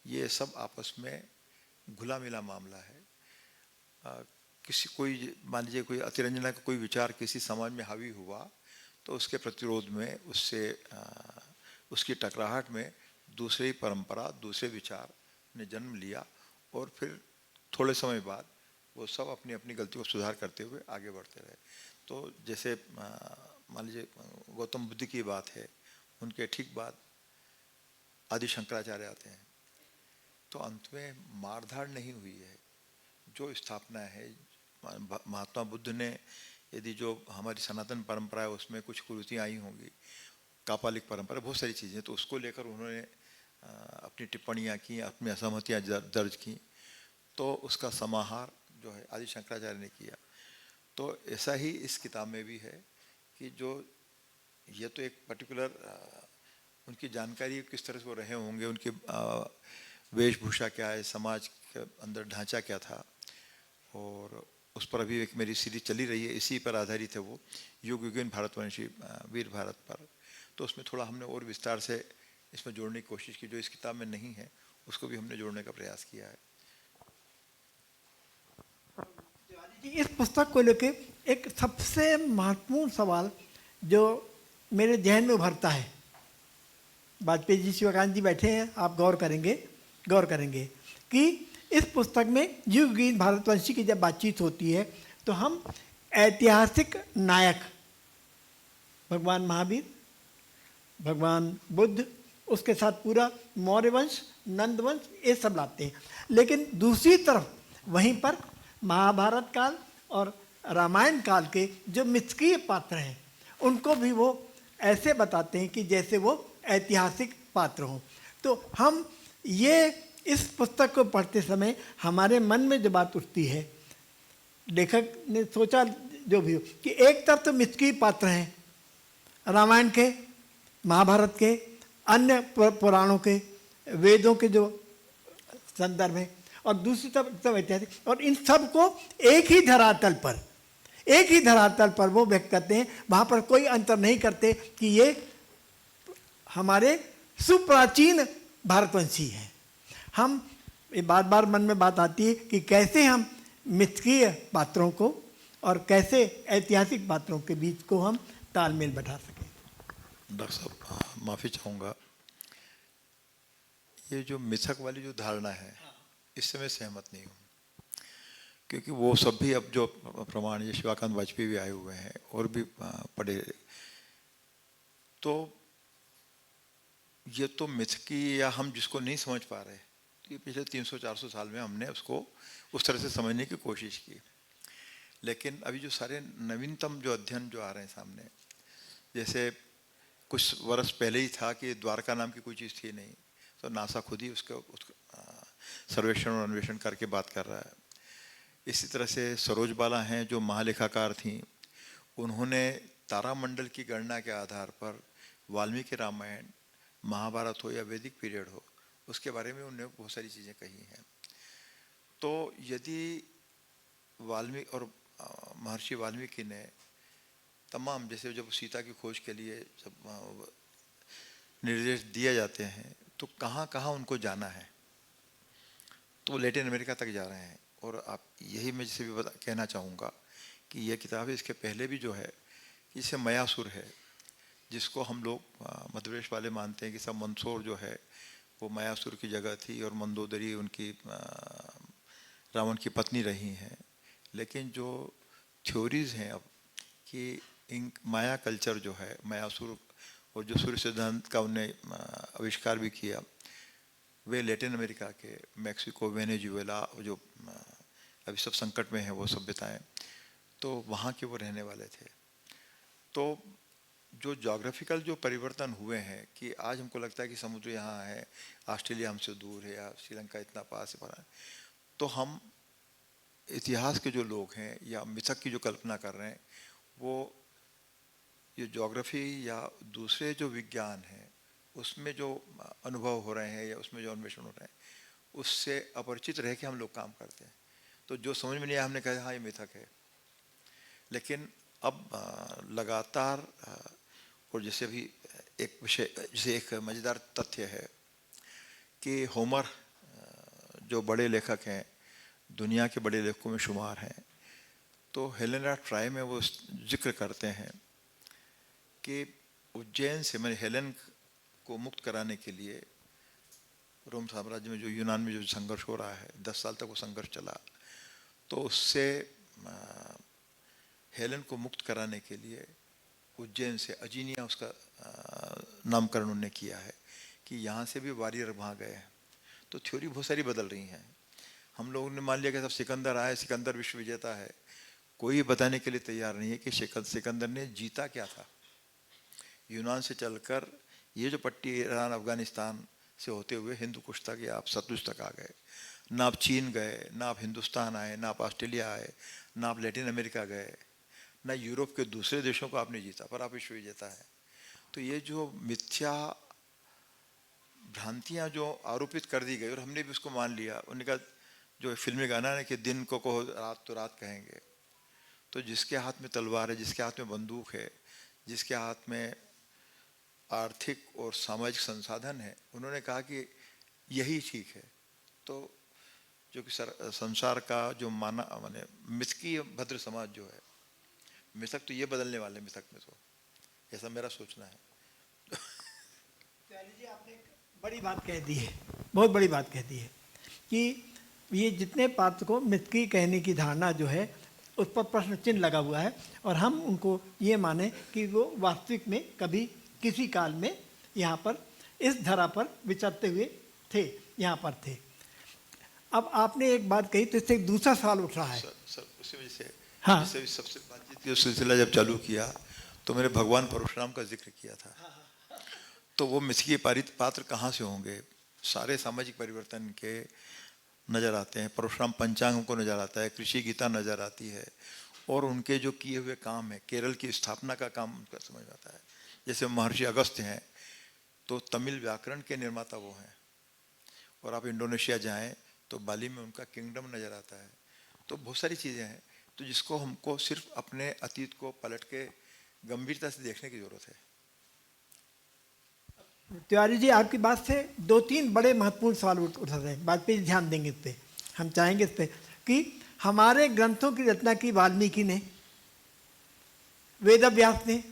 ये सब आपस में घुला मिला मामला है। किसी कोई मान लीजिए कोई अतिरंजना का कोई विचार किसी समाज में हावी हुआ तो उसके प्रतिरोध में, उससे उसकी टकराहट में दूसरी परंपरा, दूसरे विचार ने जन्म लिया और फिर थोड़े समय बाद वो सब अपनी अपनी गलती को सुधार करते हुए आगे बढ़ते रहे। तो जैसे मान लीजिए गौतम बुद्ध की बात है, उनके ठीक बाद आदि शंकराचार्य आते हैं, तो अंत में मारधाड़ नहीं हुई है। जो स्थापना है, महात्मा बुद्ध ने यदि जो हमारी सनातन परंपरा है उसमें कुछ कुरीतियाँ आई होंगी, कापालिक परंपरा, बहुत सारी चीज़ें, तो उसको लेकर उन्होंने अपनी टिप्पणियाँ की, अपनी असहमतियाँ दर्ज की, तो उसका समाहार जो है आदि शंकराचार्य ने किया। तो ऐसा ही इस किताब में भी है कि जो ये तो एक पर्टिकुलर उनकी जानकारी किस तरह से वो रहे होंगे, उनकी वेशभूषा क्या है, समाज के अंदर ढांचा क्या था, और उस पर अभी एक मेरी सीरीज चली रही है, इसी पर आधारित है वो, युग युगीन भारतवंशी वीर भारत पर। तो उसमें थोड़ा हमने और विस्तार से इसमें जोड़ने की कोशिश की, जो इस किताब में नहीं है उसको भी हमने जोड़ने का प्रयास किया है। इस पुस्तक को लेके एक सबसे महत्वपूर्ण सवाल जो मेरे जहन में उभरता है, वाजपेयी जी, शिवकांत जी बैठे हैं, आप गौर करेंगे कि इस पुस्तक में युगीन भारतवंशी की जब बातचीत होती है तो हम ऐतिहासिक नायक भगवान महावीर, भगवान बुद्ध, उसके साथ पूरा मौर्य वंश, नंद वंश, ये सब लाते हैं। लेकिन दूसरी तरफ वहीं पर महाभारत काल और रामायण काल के जो मिथकीय पात्र हैं उनको भी वो ऐसे बताते हैं कि जैसे वो ऐतिहासिक पात्र हों। तो हम ये इस पुस्तक को पढ़ते समय हमारे मन में जो बात उठती है, लेखक ने सोचा जो भी हो कि एक तरफ तो मिथकीय पात्र हैं रामायण के, महाभारत के, अन्य पुराणों के, वेदों के जो संदर्भ है, और दूसरी तरफ ऐतिहासिक, और इन सब को एक ही धरातल पर वो व्यक्त करते हैं। वहाँ पर कोई अंतर नहीं करते कि ये हमारे सुप्राचीन भारतवंशी हैं। हम ये बार बार मन में बात आती है कि कैसे हम मिथकीय पात्रों को और कैसे ऐतिहासिक पात्रों के बीच को हम तालमेल बैठा सकें। डॉक्टर साहब माफ़ी चाहूँगा, ये जो मिथक वाली जो धारणा है इससे मैं सहमत नहीं हूँ, क्योंकि वो सब भी अब जो प्रमाण, ये शिवाकांत वाजपेयी भी आए हुए हैं और भी पढ़े, तो ये तो मिथकी या हम जिसको नहीं समझ पा रहे, तो ये पिछले 300-400 साल में हमने उसको उस तरह से समझने की कोशिश की। लेकिन अभी जो सारे नवीनतम जो अध्ययन जो आ रहे हैं सामने, जैसे कुछ वर्ष पहले ही था कि द्वारका नाम की कोई चीज़ थी नहीं, तो नासा खुद ही उसका सर्वेक्षण और अन्वेषण करके बात कर रहा है। इसी तरह से सरोज बाला हैं जो महालेखाकार थीं, उन्होंने तारामंडल की गणना के आधार पर वाल्मीकि रामायण, महाभारत हो या वैदिक पीरियड हो, उसके बारे में उन्होंने बहुत सारी चीज़ें कही हैं। तो यदि वाल्मीकि और महर्षि वाल्मीकि ने तमाम, जैसे जब सीता की खोज के लिए जब निर्देश दिए जाते हैं तो कहाँ कहाँ उनको जाना है, तो वो लैटिन अमेरिका तक जा रहे हैं। और आप यही मैं जैसे भी कहना चाहूँगा कि यह किताब इसके पहले भी जो है, इसे मयासुर है, जिसको हम लोग मध्य प्रदेश वाले मानते हैं कि सब मंदसौर जो है वो मयासुर की जगह थी और मंदोदरी उनकी रावण की पत्नी रही हैं। लेकिन जो थ्योरीज हैं अब कि इन माया कल्चर जो है, मायासुर और जो सूर्य सिद्धांत का उन्हें आविष्कार भी किया, वे लैटिन अमेरिका के, मैक्सिको, वेनेजुएला, जो अभी सब संकट में हैं वो सभ्यताएं, तो वहाँ के वो रहने वाले थे। तो जो जोग्राफिकल जो परिवर्तन हुए हैं कि आज हमको लगता है कि समुद्र यहाँ है, ऑस्ट्रेलिया हमसे दूर है या श्रीलंका इतना पास है, तो हम इतिहास के जो लोग हैं या मिथक की जो कल्पना कर रहे हैं, वो ये ज्योग्राफी या दूसरे जो विज्ञान हैं उसमें जो अनुभव हो रहे हैं या उसमें जो अन्वेषण हो रहे हैं, उससे अपरिचित रह के हम लोग काम करते हैं। तो जो समझ में नहीं आया हमने कहा हाँ ये मिथक है। लेकिन अब लगातार, और जैसे अभी एक विषय, जैसे एक मज़ेदार तथ्य है कि होमर जो बड़े लेखक हैं, दुनिया के बड़े लेखकों में शुमार हैं, तो हेलेना ट्राई में वो जिक्र करते हैं कि उज्जैन से, मैंने हेलेन को मुक्त कराने के लिए रोम साम्राज्य में जो यूनान में जो संघर्ष हो रहा है, 10 साल तक वो संघर्ष चला, तो उससे हेलेन को मुक्त कराने के लिए उज्जैन से अजीनिया उसका नामकरण उन्होंने किया है कि यहाँ से भी वॉरियर वहाँ गए हैं। तो थ्योरी बहुत सारी बदल रही हैं। हम लोगों ने मान लिया कि सब सिकंदर आए, सिकंदर विश्व विजेता है, कोई बताने के लिए तैयार नहीं है कि सिकंदर ने जीता क्या था। यूनान से चलकर ये जो पट्टी ईरान अफगानिस्तान से होते हुए हिंदू कुश तक या आप सतलुज तक आ गए, ना आप चीन गए, ना आप हिंदुस्तान आए, ना आप ऑस्ट्रेलिया आए, ना आप लैटिन अमेरिका गए, ना यूरोप के दूसरे देशों को आपने जीता, पर आप विश्व विजेता है। तो ये जो मिथ्या भ्रांतियाँ जो आरोपित कर दी गई और हमने भी उसको मान लिया, उनका जो फिल्मी गाना है कि दिन को कहो रात तो रात कहेंगे, तो जिसके हाथ में तलवार है, जिसके हाथ में बंदूक है, जिसके हाथ में आर्थिक और सामाजिक संसाधन है, उन्होंने कहा कि यही ठीक है। तो जो कि संसार का जो माने मिथकीय भद्र समाज जो है, मिथक तो ये बदलने वाले मिथक में, तो ऐसा मेरा सोचना है। जी आपने एक बड़ी बात कह दी है, बहुत बड़ी बात कह दी है कि ये जितने पात्र को मिथकी कहने की धारणा जो है उस पर प्रश्न चिन्ह लगा हुआ है, और हम उनको ये माने कि वो वास्तविक में कभी किसी काल में यहाँ पर इस धरा पर विचरते हुए थे, यहाँ पर थे। अब आपने एक बात कही तो इससे एक दूसरा सवाल उठ रहा है। सर उसी वजह से, हाँ, इससे भी सबसे बातचीत की सिलसिला जब चालू किया तो मैंने भगवान परशुराम का जिक्र किया था। तो वो मिथकीय पात्र कहाँ से होंगे? सारे सामाजिक परिवर्तन के नज़र आते हैं। परशुराम पंचांग हमको नज़र आता है, कृषि गीता नज़र आती है, और उनके जो किए हुए काम है, केरल की स्थापना का काम उनका समझ आता है। जैसे महर्षि अगस्त्य हैं तो तमिल व्याकरण के निर्माता वो हैं, और आप इंडोनेशिया जाएं तो बाली में उनका किंगडम नज़र आता है। तो बहुत सारी चीज़ें हैं तो जिसको हमको सिर्फ अपने अतीत को पलट के गंभीरता से देखने की ज़रूरत है। तिवारी जी, आपकी बात से 2-3 बड़े महत्वपूर्ण सवाल उठ रहे हैं। बात पे ध्यान देंगे, इस पे हम चाहेंगे इस पे कि हमारे ग्रंथों की रचना की वाल्मीकि ने, वेद व्यास ने,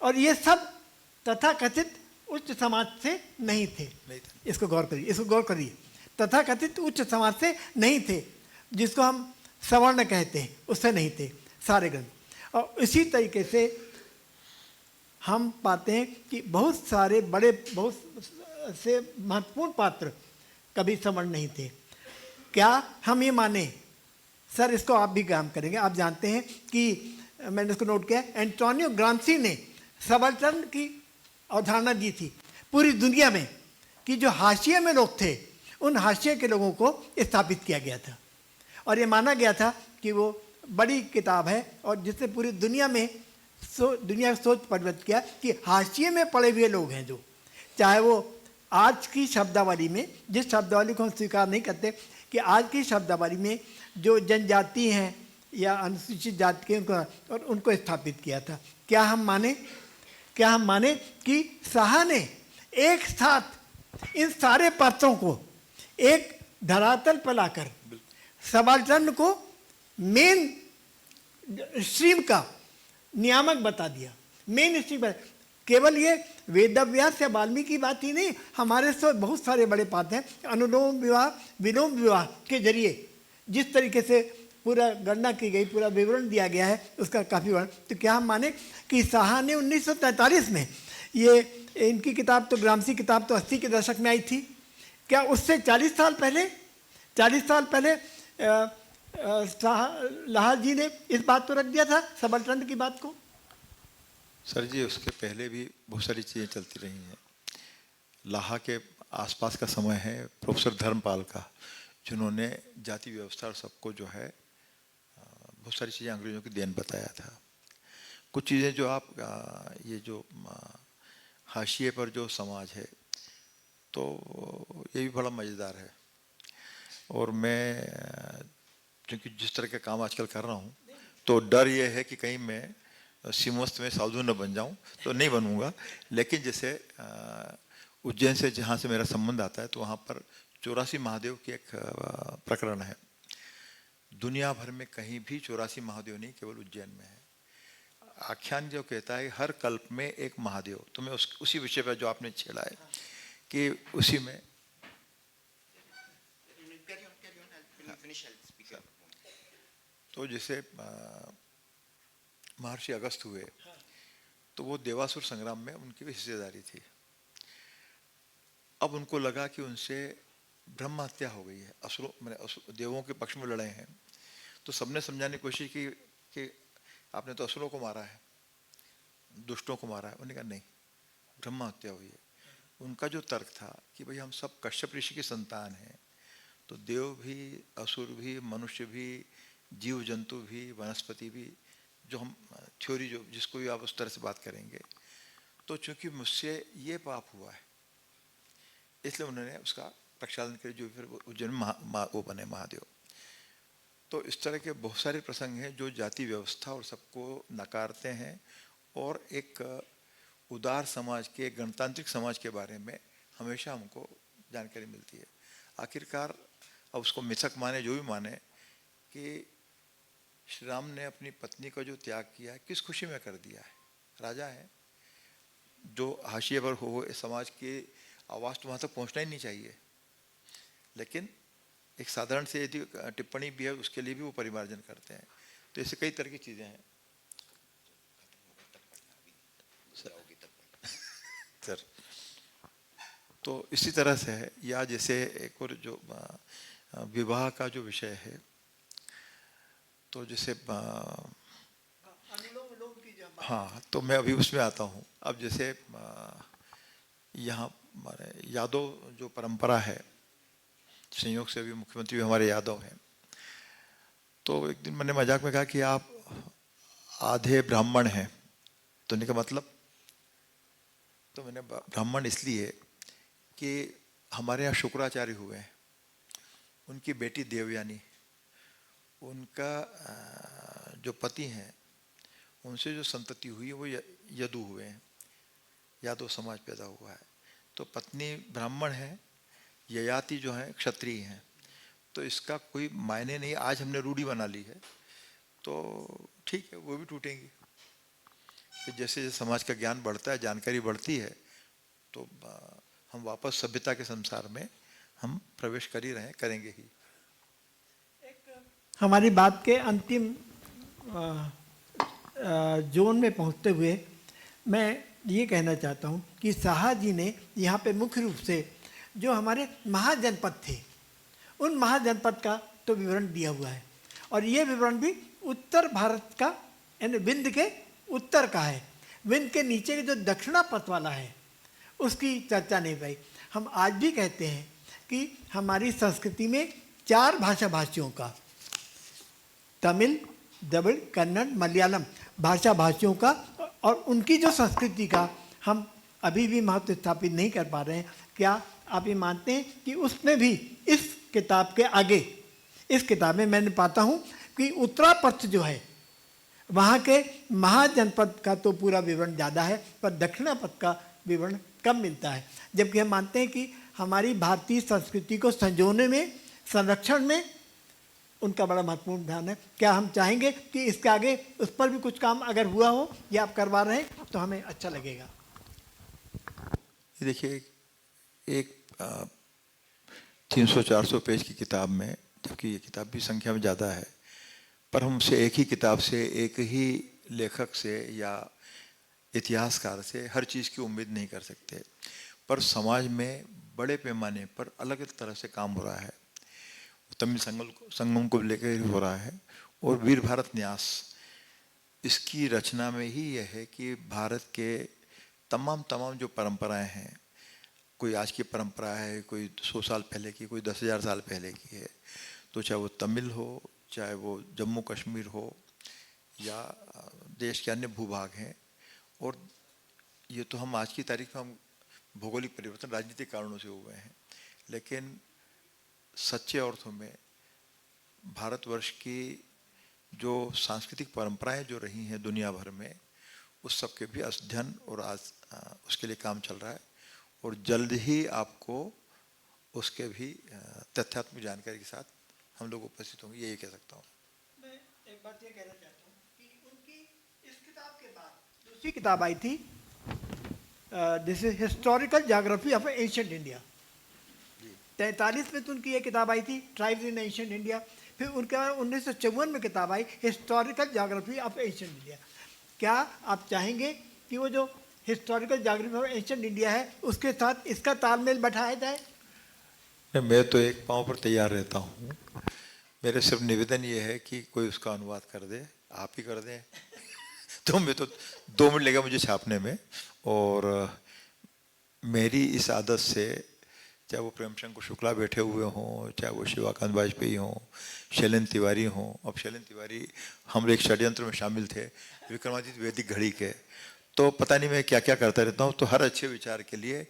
और ये सब तथाकथित उच्च समाज से नहीं थे। इसको गौर करिए, इसको गौर करिए। तथाकथित उच्च समाज से नहीं थे, जिसको हम सवर्ण कहते हैं, उससे नहीं थे सारे ग्रंथ। और इसी तरीके से हम पाते हैं कि बहुत सारे बड़े, बहुत से महत्वपूर्ण पात्र कभी सवर्ण नहीं थे। क्या हम ये माने, सर इसको आप भी काम करेंगे, आप जानते हैं कि मैंने इसको नोट किया, एंटोनियो ग्राम्सी ने सबाल्टर्न की अवधारणा दी थी पूरी दुनिया में, कि जो हाशिए में लोग थे उन हाशिए के लोगों को स्थापित किया गया था, और ये माना गया था कि वो बड़ी किताब है और जिसने पूरी दुनिया में दुनिया की सोच परिवर्तित किया कि हाशिए में पड़े हुए लोग हैं, जो चाहे वो आज की शब्दावली में, जिस शब्दावली को हम स्वीकार नहीं करते, कि आज की शब्दावली में जो जनजाति हैं या अनुसूचित जाति के उनको स्थापित किया था। क्या हम माने कि साहा ने एक साथ इन सारे पात्रों को एक धरातल पर लाकर सबाल्टर्न को मेन स्ट्रीम का नियामक बता दिया, मेन स्ट्रीम। केवल ये वेदव्यास या वाल्मीकि की बात ही नहीं, हमारे से बहुत सारे बड़े पात्र हैं। अनुलोम विवाह, विलोम विवाह के जरिए जिस तरीके से पूरा गणना की गई, पूरा विवरण दिया गया है, उसका काफ़ी वर्णन। तो क्या हम माने कि साहा ने 1943 में, ये इनकी किताब तो, ग्राम्सी किताब तो 80 के दशक में आई थी, क्या उससे 40 साल पहले लाहा जी ने इस बात को रख दिया था, सबाल्टर्न की बात को? सर जी, उसके पहले भी बहुत सारी चीज़ें चलती रही हैं। लाहा के आसपास का समय है प्रोफेसर धर्मपाल का, जिन्होंने जाति व्यवस्था और सबको जो है बहुत सारी चीज़ें अंग्रेज़ों की देन बताया था। कुछ चीज़ें जो आप ये जो हाशिए पर जो समाज है, तो ये भी बड़ा मज़ेदार है। और मैं क्योंकि जिस तरह का काम आजकल कर रहा हूँ, तो डर ये है कि कहीं मैं सिमस्त में साधु न बन जाऊँ, तो नहीं बनूँगा। लेकिन जैसे उज्जैन से जहाँ से मेरा संबंध आता है, तो वहाँ पर 84 महादेव की एक प्रकरण है। दुनिया भर में कहीं भी 84 महादेव नहीं, केवल उज्जैन में है। आख्यान जो कहता है हर कल्प में एक महादेव। तो मैं उसी विषय पर जो आपने छेड़ा है कि उसी में तो जैसे महर्षि अगस्त हुए, तो वो देवासुर संग्राम में उनकी भी हिस्सेदारी थी। अब उनको लगा कि उनसे ब्रह्म हत्या हो गई है, असुरों मैंने देवों के पक्ष में लड़े हैं। तो सबने समझाने की कोशिश की कि आपने तो असुरों को मारा है, दुष्टों को मारा है। उन्होंने कहा नहीं, ब्रह्म हत्या हुई है। उनका जो तर्क था कि भाई हम सब कश्यप ऋषि की संतान हैं, तो देव भी, असुर भी, मनुष्य भी, जीव जंतु भी, वनस्पति भी, जो हम थ्योरी जो जिसको भी आप उस तरह से बात करेंगे, तो चूंकि मुझसे ये पाप हुआ है, इसलिए उन्होंने उसका प्रक्षालन कर जो फिर उज्जैन वो बने महादेव। तो इस तरह के बहुत सारे प्रसंग हैं जो जाति व्यवस्था और सबको नकारते हैं, और एक उदार समाज के, गणतांत्रिक समाज के बारे में हमेशा हमको जानकारी मिलती है। आखिरकार अब उसको मिथक माने जो भी माने, कि श्री राम ने अपनी पत्नी का जो त्याग किया है, किस खुशी में कर दिया है? राजा है, जो हाशिए पर हो समाज की आवाज़ तो वहाँ तक पहुँचना ही नहीं चाहिए, लेकिन एक साधारण से यदि टिप्पणी भी है उसके लिए भी वो परिमार्जन करते हैं। तो ऐसे कई तरह की चीज़ें हैं सर। तो इसी तरह से है, या जैसे एक और जो विवाह का जो विषय है, तो जैसे हाँ, तो मैं अभी उसमें आता हूँ। अब जैसे यहाँ यादव जो परंपरा है, संयोग से अभी मुख्यमंत्री भी हमारे यादव हैं, तो एक दिन मैंने मजाक में कहा कि आप आधे ब्राह्मण हैं। तो उन्होंने कहा मतलब? तो मैंने ब्राह्मण इसलिए कि हमारे यहाँ शुक्राचार्य हुए हैं, उनकी बेटी देवयानी, उनका जो पति हैं उनसे जो संतति हुई है वो यदु हुए हैं, यादव समाज पैदा हुआ है। तो पत्नी ब्राह्मण है, ययाति जो है क्षत्रिय हैं, तो इसका कोई मायने नहीं। आज हमने रूढ़ी बना ली है तो ठीक है, वो भी टूटेंगी। तो जैसे जैसे समाज का ज्ञान बढ़ता है, जानकारी बढ़ती है, तो हम वापस सभ्यता के संसार में हम प्रवेश कर ही रहे हैं, करेंगे ही। हमारी बात के अंतिम जोन में पहुंचते हुए मैं ये कहना चाहता हूं कि साहा जी ने यहाँ पे मुख्य रूप से जो हमारे महाजनपद थे उन महाजनपद का तो विवरण दिया हुआ है, और ये विवरण भी उत्तर भारत का यानी विंध्य के उत्तर का है। विंध्य के नीचे के जो दक्षिणापथ वाला है उसकी चर्चा नहीं पाई। हम आज भी कहते हैं कि हमारी संस्कृति में 4 भाषा भाषियों का, तमिल, द्रविड़, कन्नड़, मलयालम भाषा भाषियों का और उनकी जो संस्कृति का हम अभी भी महत्व स्थापित नहीं कर पा रहे हैं। क्या आप ये मानते हैं कि उसमें भी इस किताब के आगे, इस किताब में मैंने पाता हूँ कि उत्तरापथ जो है वहाँ के महाजनपद का तो पूरा विवरण ज़्यादा है, पर दक्षिणापथ का विवरण कम मिलता है, जबकि हम मानते हैं कि हमारी भारतीय संस्कृति को संजोने में, संरक्षण में उनका बड़ा महत्वपूर्ण ध्यान है। क्या हम चाहेंगे कि इसके आगे उस पर भी कुछ काम अगर हुआ हो या आप करवा रहे हैं तो हमें अच्छा लगेगा। देखिए, एक 300-400 पेज की किताब में, जबकि ये किताब भी संख्या में ज़्यादा है, पर हम उसे एक ही किताब से, एक ही लेखक से या इतिहासकार से हर चीज़ की उम्मीद नहीं कर सकते। पर समाज में बड़े पैमाने पर अलग अलग तरह से काम हो रहा है। तमिल संगम को लेकर हो रहा है, और वीर भारत न्यास, इसकी रचना में ही यह है कि भारत के तमाम जो परंपराएं हैं, कोई आज की परंपरा है, कोई 100 साल पहले की, कोई 10,000 साल पहले की है, तो चाहे वो तमिल हो, चाहे वो जम्मू कश्मीर हो या देश के अन्य भूभाग हैं। और ये तो हम आज की तारीख में हम भौगोलिक परिवर्तन राजनीतिक कारणों से हुए हैं, लेकिन सच्चे अर्थों में भारतवर्ष की जो सांस्कृतिक परंपराएं जो रही हैं दुनिया भर में, उस सब के भी अध्ययन और आज उसके लिए काम चल रहा है, और जल्द ही आपको उसके भी तथ्यात्मक जानकारी के साथ हम लोग उपस्थित होंगे, यही कह सकता हूँ। मैं एक बात ये कहना चाहता हूँ कि उनकी इस किताब के बाद दूसरी किताब आई थी, this is historical geography of ancient India. 43 में तो उनकी ये किताब आई थी, ट्राइब्स इन एंशिएंट इंडिया। फिर उनके बाद 1954 में किताब आई, historical geography of ancient India. क्या आप चाहेंगे कि वो जो historical geography of ancient India है उसके साथ इसका तालमेल बैठाया जाए? मैं तो एक पाँव पर तैयार रहता हूँ। मेरे सिर्फ निवेदन ये है कि कोई उसका अनुवाद कर दे, आप ही कर दें तो मैं तो 2 मिनट लगेगा मुझे छापने में। और मेरी इस आदत से, चाहे वो प्रेमशंकर शुक्ला बैठे हुए हों, चाहे वो शिवाकांत वाजपेयी हों, शैलेंद्र तिवारी हों। अब शैलेंद्र तिवारी हम एक षड्यंत्र में शामिल थे विक्रमादित्य वैदिक घड़ी के, तो पता नहीं मैं क्या क्या करता रहता हूँ। तो हर अच्छे विचार के लिए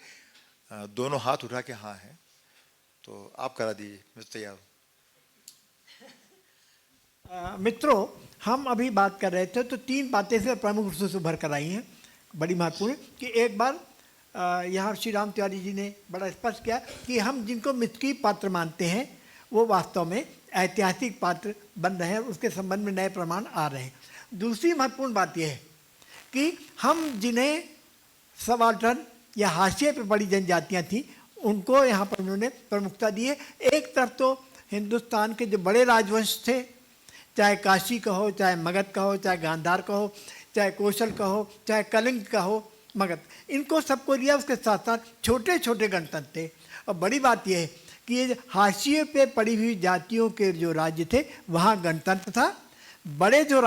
दोनों हाथ उठा के हाँ हैं, तो आप करा दीजिए, मैं तैयार हूँ। मित्रों, हम अभी बात कर रहे थे तो 3 बातें से प्रमुख रूप से उभर कर आई हैं, बड़ी महत्वपूर्ण, कि एक बार यहाँ श्री राम तिवारी जी ने बड़ा स्पष्ट किया कि हम जिनको मिथकीय पात्र मानते हैं वो वास्तव में ऐतिहासिक पात्र बन रहे हैं, उसके संबंध में नए प्रमाण आ रहे हैं। दूसरी महत्वपूर्ण बात यह है कि हम जिन्हें सबाल्टर्न या हाशिए पे पड़ी जनजातियाँ थीं उनको यहाँ पर उन्होंने प्रमुखता दी है। एक तरफ तो हिंदुस्तान के जो बड़े राजवंश थे, चाहे काशी का हो, चाहे मगध का हो, चाहे गांधार का हो, चाहे कौशल का हो, चाहे कलिंग का हो, मगध, इनको सबको लिया। उसके साथ साथ छोटे छोटे गणतंत्र थे। और बड़ी बात यह है कि ये हाशिए पे पड़ी हुई जातियों के जो राज्य थे वहाँ गणतंत्र था, बड़े जो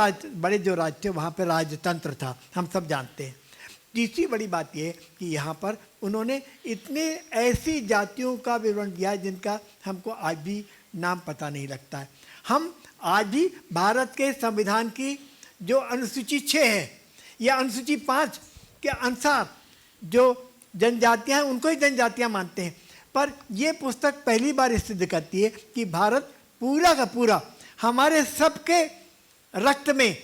राज थे वहाँ पे राजतंत्र था, हम सब जानते हैं। तीसरी बड़ी बात यह है कि यहाँ पर उन्होंने इतने ऐसी जातियों का विवरण दिया जिनका हमको आज भी नाम पता नहीं लगता है। हम आज भी भारत के संविधान की जो अनुसूची 6 है या अनुसूची 5 के अनुसार जो जनजातियां हैं उनको ही जनजातियां मानते हैं। पर ये पुस्तक पहली बार सिद्ध करती है कि भारत पूरा का पूरा हमारे सबके रक्त में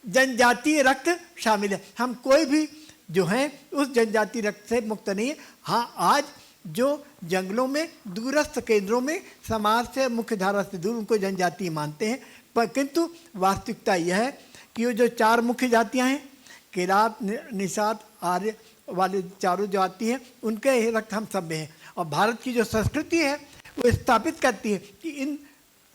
जनजातीय रक्त शामिल है। हम कोई भी जो हैं उस जनजातीय रक्त से मुक्त नहीं है। हाँ, आज जो जंगलों में दूरस्थ केंद्रों में समाज से मुख्य धारा से दूर उनको जनजाति मानते हैं, पर किंतु वास्तविकता यह है कि वो जो चार मुख्य जातियां हैं, किरात, निषाद, आर्य वाले चारों जाति हैं, उनके रक्त हम सब में हैं। और भारत की जो संस्कृति है वो स्थापित करती है कि इन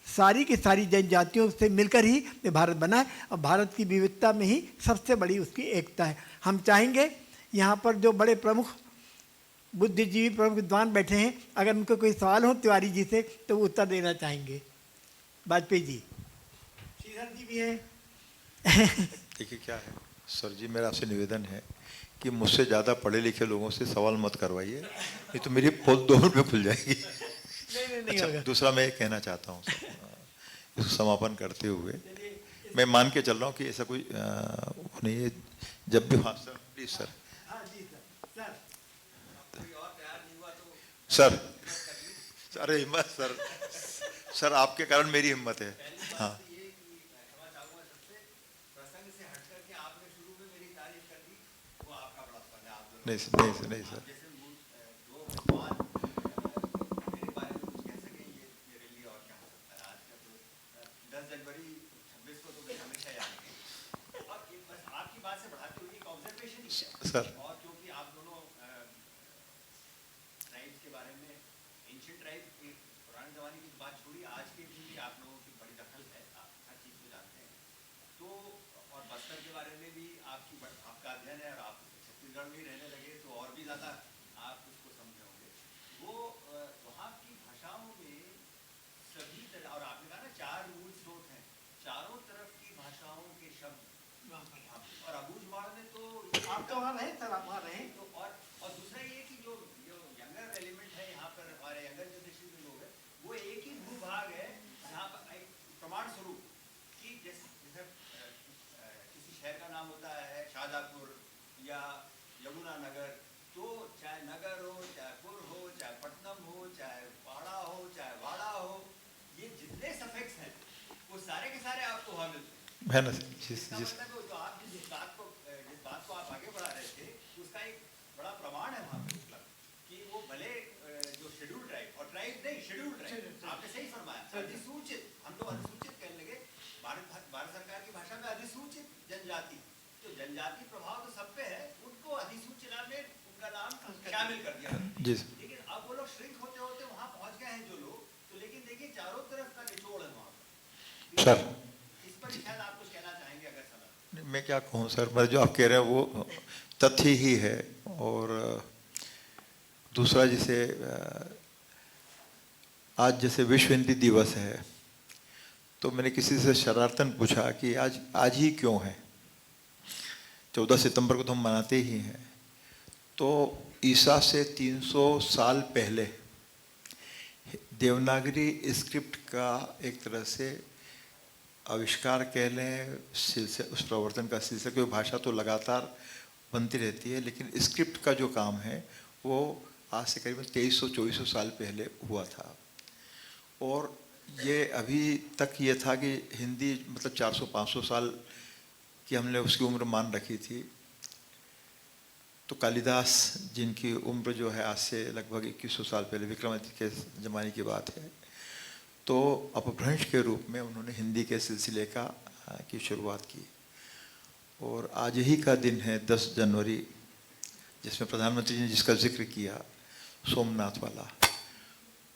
सारी की सारी जनजातियों से मिलकर ही ये भारत बना है, और भारत की विविधता में ही सबसे बड़ी उसकी एकता है। हम चाहेंगे यहाँ पर जो बड़े प्रमुख बुद्धिजीवी प्रमुख विद्वान बैठे हैं, अगर उनको कोई सवाल हो तिवारी जी से तो वो उत्तर देना चाहेंगे। वाजपेयी जी, श्रीधर जी भी हैं। देखिए क्या है सर जी, मेरा आपसे निवेदन है कि मुझसे ज़्यादा पढ़े लिखे लोगों से सवाल मत करवाइए, नहीं तो मेरी पोल 2 मिनट में खुल जाएगी। नहीं अच्छा, होगा। दूसरा मैं ये कहना चाहता हूँ इसको समापन करते हुए, मैं मान के चल रहा हूँ कि ऐसा कोई नहीं है। जब भी, हाँ सर प्लीज सर, सर अरे हिम्मत सर, सर आपके कारण मेरी हिम्मत है। हाँ नहीं सर, नहीं सर, नहीं सर, सर और क्योंकि आप दोनों ट्राइब्स के बारे में, एंशिएंट ट्राइब के पुराने जमाने की बात छोड़ी, आज के भी आप लोगों की बड़ी दखल है, आप हर चीज़ को जानते हैं। तो और बस्तर के बारे में भी आपका अध्ययन है, और आप छत्तीसगढ़ में ही रहने लगे तो और भी ज़्यादा आप उसको समझे होंगे। वो वहाँ की भाषाओं में सभी तरह, और आपने कहा ना 4 मूल स्रोत हैं, चारों तरफ की भाषाओं के शब्द, और अबूझमाड़ में तो आप तो वहाँ रहे सर, आप वहाँ रहे तो और दूसरा ये कि जो यंगर एलिमेंट है यहाँ पर, हमारे यंगर जनरेशन के लोग हैं, वो एक ही भूभाग है जहाँ पर एक प्रमाण स्वरूप कि जैसे किसी शहर का नाम होता है शाहजहाँपुर या यमुना नगर, तो चाहे नगर हो, चाहे पुर हो, चाहे पटनम हो, चाहे पाड़ा हो, चाहे वाड़ा हो, ये जितने सफिक्स हैं वो सारे के सारे आपको वहाँ मिलते हैं। है ना सर, जिस तो आप जिस बात को आप आगे बढ़ा रहे थे, उसका एक बड़ा प्रमाण है वहाँ पे उपलब्ध कि वो भले जो शेड्यूल ट्राइब, और ट्राइब नहीं शेड्यूल ट्राइब, आपने सही फरमाया, अधिसूचित, हम लोग अधिसूचित कहने लगे, भारत सरकार की भाषा में अधिसूचित जनजाति, तो जनजाति प्रभाव तो सब पे है, उनको अधिसूचना में उनका नाम शामिल कर दिया। जी लेकिन अब वो लोग श्रिंक होते होते वहाँ पहुँच गए हैं जो लोग, तो लेकिन देखिए चारों तरफ का निचोड़ है वहाँ पर। सर, इस पर शायद आप कुछ कहना चाहेंगे अगर समय। मैं क्या कहूँ सर, मैं जो आप कह रहे हैं वो तथ्य ही है। और दूसरा, जैसे आज जैसे विश्व हिंदी दिवस है, तो मैंने किसी से शरारतन पूछा कि आज ही क्यों है। 14 सितंबर को तो हम मनाते ही हैं, तो ईसा से 300 साल पहले देवनागरी स्क्रिप्ट का एक तरह से आविष्कार कह लें, सिलसिला, उस प्रवर्तन का सिलसिला, क्योंकि भाषा तो लगातार बनती रहती है, लेकिन स्क्रिप्ट का जो काम है वो आज से करीबन 2300-2400 साल पहले हुआ था। और ये अभी तक ये था कि हिंदी मतलब 400-500 साल की हमने उसकी उम्र मान रखी थी। तो कालिदास, जिनकी उम्र जो है आज से लगभग 2100 साल पहले, विक्रमादित्य के ज़माने की बात है, तो अपभ्रंश के रूप में उन्होंने हिंदी के सिलसिले की शुरुआत की। और आज ही का दिन है 10 जनवरी, जिसमें प्रधानमंत्री जी ने जिसका जिक्र किया, सोमनाथ वाला।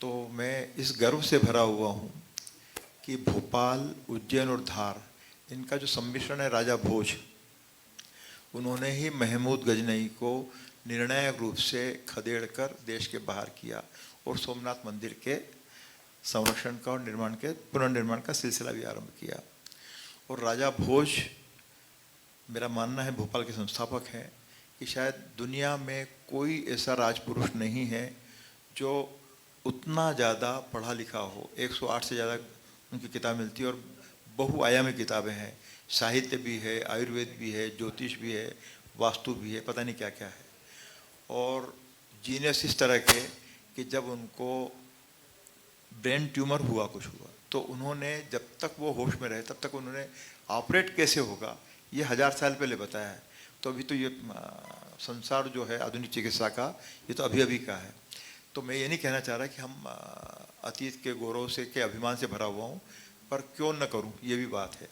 तो मैं इस गर्व से भरा हुआ हूँ कि भोपाल, उज्जैन और धार, इनका जो सम्मिश्रण है राजा भोज, उन्होंने ही महमूद गजनई को निर्णायक रूप से खदेड़ कर देश के बाहर किया और सोमनाथ मंदिर के संरक्षण का और पुनर्निर्माण का सिलसिला भी आरंभ किया। और राजा भोज, मेरा मानना है, भोपाल के संस्थापक हैं कि शायद दुनिया में कोई ऐसा राजपुरुष नहीं है जो उतना ज़्यादा पढ़ा लिखा हो। 108 से ज़्यादा उनकी किताब मिलती है और बहुआयामी किताबें हैं, साहित्य भी है, आयुर्वेद भी है, ज्योतिष भी है, वास्तु भी है, पता नहीं क्या क्या है। और जीनियस इस तरह के कि जब उनको ब्रेन ट्यूमर हुआ, कुछ हुआ, तो उन्होंने जब तक वो होश में रहे तब तक उन्होंने ऑपरेट कैसे होगा ये 1000 साल पहले बताया है। तो अभी तो ये संसार जो है आधुनिक चिकित्सा का, ये तो अभी अभी का है। तो मैं ये नहीं कहना चाह रहा कि हम अतीत के गौरव से के अभिमान से भरा हुआ हूँ, पर क्यों न करूँ, ये भी बात है।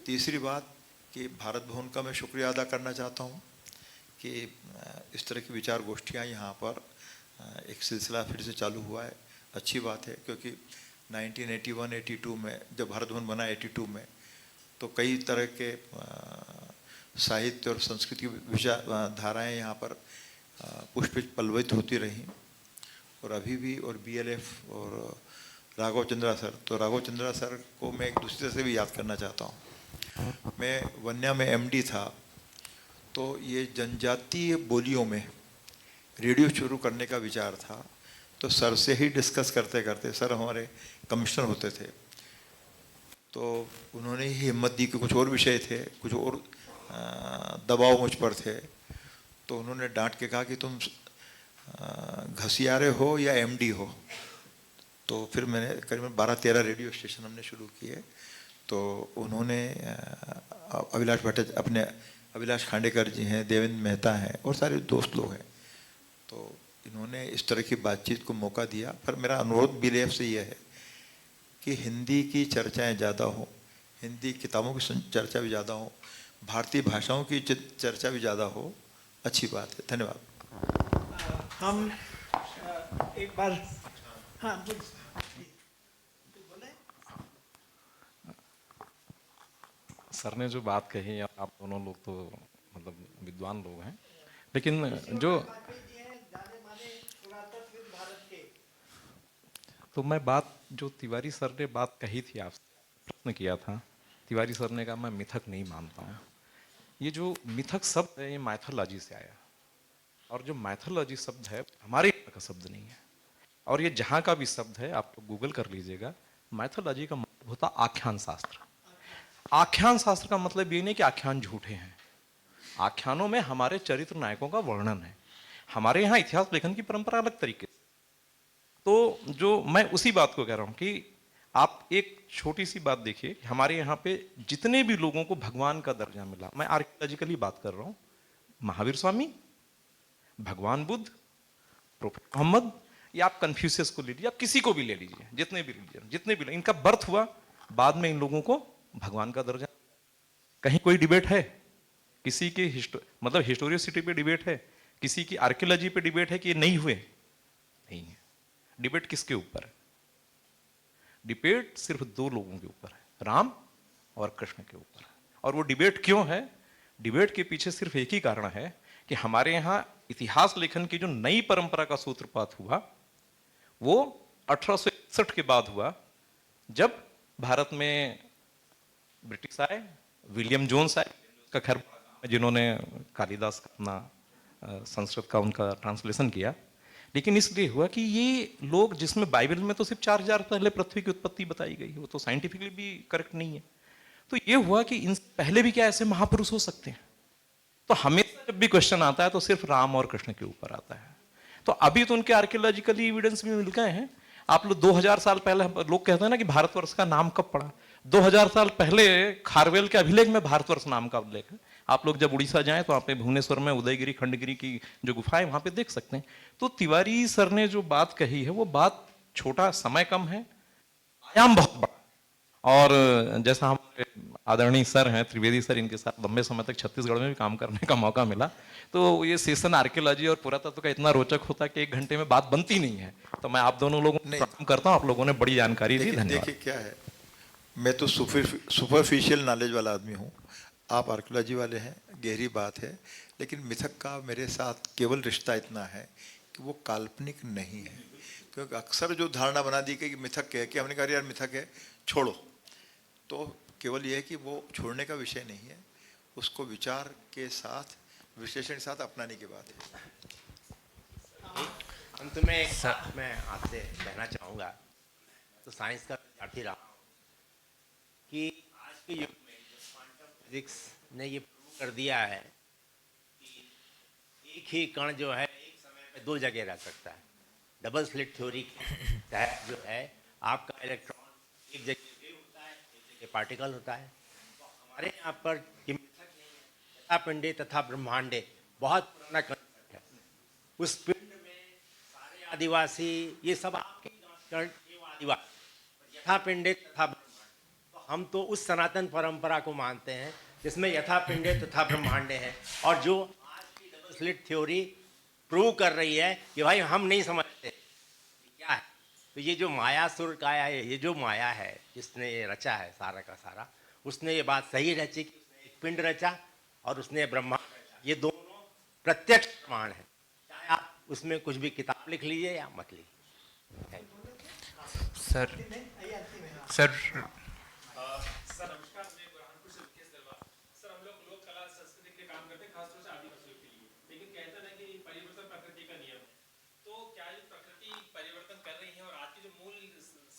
तीसरी बात कि भारत भवन का मैं शुक्रिया अदा करना चाहता हूँ कि इस तरह की विचार गोष्ठियाँ यहाँ पर एक सिलसिला फिर से चालू हुआ है। अच्छी बात है, क्योंकि 1981-82 में जब भारत भवन बना 82 में, तो कई तरह के साहित्य और संस्कृति विचार धाराएँ यहाँ पर पुष्पित पल्लवित होती रहीं, और अभी भी। और BLF और राघव चंद्रा सर, तो राघव चंद्रा सर को मैं एक दूसरे से भी याद करना चाहता हूँ। मैं वन्या में MD था, तो ये जनजातीय बोलियों में रेडियो शुरू करने का विचार था। तो सर से ही डिस्कस करते करते, सर हमारे कमिश्नर होते थे, तो उन्होंने ही हिम्मत दी कि कुछ और विषय थे, कुछ और दबाव मुझ पर थे, तो उन्होंने डांट के कहा कि तुम घसियारे हो या MD हो। तो फिर मैंने करीबन 12-13 रेडियो स्टेशन हमने शुरू किए। तो उन्होंने अभिलाष भट्टाचार्य, अपने अभिलाष खांडेकर जी हैं, देवेंद्र मेहता हैं, और सारे दोस्त लोग हैं, तो इन्होंने इस तरह की बातचीत को मौका दिया। पर मेरा अनुरोध BLF से यह है कि हिंदी की चर्चाएं ज़्यादा हों, हिंदी किताबों की चर्चा भी ज़्यादा हो, भारतीय भाषाओं की चर्चा भी ज़्यादा हो। अच्छी बात है। धन्यवाद। हम एक बार, हाँ सर ने जो बात कही, आप दोनों लोग तो मतलब विद्वान लोग हैं, लेकिन जो तो मैं बात जो तिवारी सर ने बात कही थी, आपसे प्रश्न किया था, तिवारी सर ने कहा मैं मिथक नहीं मानता हूँ। ये जो मिथक शब्द है ये माइथोलॉजी से आया, और जो माइथोलॉजी शब्द है हमारे यहाँ का शब्द नहीं है, और ये जहाँ का भी शब्द है आप लोग गूगल कर लीजिएगा। माइथोलॉजी का मतलब होता आख्यान शास्त्र। आख्यान शास्त्र का मतलब ये नहीं कि आख्यान झूठे हैं, आख्यानों में हमारे चरित्र नायकों का वर्णन है। हमारे यहाँ इतिहास लेखन की परंपरा अलग तरीके से। तो जो मैं उसी बात को कह रहा हूँ कि आप एक छोटी सी बात देखिए, हमारे यहाँ पे जितने भी लोगों को भगवान का दर्जा मिला, मैं आर्कियोलॉजिकली बात कर रहा हूँ, महावीर स्वामी, भगवान बुद्ध, प्रोफेट मोहम्मद, या आप कन्फ्यूशियस को ले लीजिए, आप किसी को भी ले लीजिए, जितने भी रिलीजन, जितने भी, इनका बर्थ हुआ बाद में इन लोगों को भगवान का दर्जा। कहीं कोई डिबेट है? किसी के मतलब हिस्टोरियोसिटी पे डिबेट है? किसी की आर्कियोलॉजी पे डिबेट है कि ये नहीं हुए? नहीं है। डिबेट किसके ऊपर है? डिबेट सिर्फ 2 लोगों के ऊपर है, राम और कृष्ण के ऊपर है। और वो डिबेट क्यों है? डिबेट के पीछे सिर्फ एक ही कारण है कि हमारे यहाँ इतिहास लेखन की जो नई परंपरा का सूत्रपात हुआ वो 1861 के बाद हुआ, जब भारत में ब्रिटिश आए, विलियम जोन्स आए, का खैर जिन्होंने कालिदास का अपना संस्कृत का उनका ट्रांसलेशन किया। लेकिन इसलिए हुआ कि ये लोग, जिसमें बाइबल में तो सिर्फ 4000 पहले पृथ्वी की उत्पत्ति बताई गई, वो तो साइंटिफिकली भी करेक्ट नहीं है। तो ये हुआ कि इन पहले भी क्या ऐसे महापुरुष हो सकते हैं? तो हमेशा जब भी क्वेश्चन आता है तो सिर्फ राम और कृष्ण के ऊपर आता है। तो अभी तो उनके आर्कियोलॉजिकली एविडेंस भी मिल गए हैं। आप लोग 2000 साल पहले, लोग कहते हैं ना कि भारतवर्ष का नाम कब पड़ा, 2000 साल पहले खारवेल के अभिलेख में भारतवर्ष नाम का उल्लेख है। आप लोग जब उड़ीसा जाएं तो आप भुवनेश्वर में उदयगिरी खंडगिरी की जो गुफाएं वहां पे देख सकते हैं। तो तिवारी सर ने जो बात कही है वो बात छोटा, समय कम है, आयाम बहुत बड़ा। और जैसा हमारे आदरणीय सर हैं त्रिवेदी सर, इनके साथ लंबे समय तक छत्तीसगढ़ में भी काम करने का मौका मिला, तो ये सेशन आर्कियोलॉजी और पुरातत्व का इतना रोचक होता है कि 1 घंटे में बात बनती नहीं है। तो मैं आप दोनों लोगों को प्रणाम करता हूँ, आप लोगों ने बड़ी जानकारी दी, धन्यवाद। देखिए क्या है, मैं तो सुपरफिशियल नॉलेज वाला आदमी हूँ, आप आर्कियोलॉजी वाले हैं, गहरी बात है। लेकिन मिथक का मेरे साथ केवल रिश्ता इतना है कि वो काल्पनिक नहीं है। क्योंकि अक्सर जो धारणा बना दी गई कि मिथक है, कि हमने कहा यार मिथक है छोड़ो, तो केवल ये है कि वो छोड़ने का विषय नहीं है, उसको विचार के साथ, विश्लेषण के साथ अपनाने की बात है। अंत में एक साथ मैं आपसे कहना चाहूँगा, तो साइंस का विद्यार्थी रहा कि आज के युग में क्वांटम फिजिक्स ने ये प्रूव कर दिया है कि एक ही कण जो है एक दो जगह रह सकता है। डबल स्लिट थ्योरी के तहत जो है आपका इलेक्ट्रॉन एक जगह वेव होता है, एक जगह पार्टिकल होता है। तो हमारे यहाँ पर यथा पिंडे तथा ब्रह्मांडे बहुत पुराना कंसेप्ट है। उस पिंड में सारे आदिवासी ये सब आपके आदिवासी यथा पिंडे तथा ब्रह्मांड। तो हम तो उस सनातन परंपरा को मानते हैं जिसमें यथा पिंडे तथा ब्रह्मांडे हैं, और जो आज की डबल स्लिट थ्योरी प्रूव कर रही है कि भाई हम नहीं समझते क्या है। तो ये जो मायासुर काया है, ये जो माया है जिसने ये रचा है सारा का सारा, उसने ये बात सही रची कि उसने एक पिंड रचा और उसने ब्रह्मांड रचा। ये दोनों प्रत्यक्ष प्रमाण है, चाहे आप उसमें कुछ भी किताब लिख लीजिए या मत लीजिए। सर सर नमस्कार, मैं बुरहानपुर से मुकेश दरबार। सर हम लोग लोक कला संस्कृति के काम करते हैं, खासतौर से आदिवासियों के लिए, लेकिन कहते हैं कि परिवर्तन प्रकृति का नियम है। तो क्या ये प्रकृति परिवर्तन कर रही है और आज की जो मूल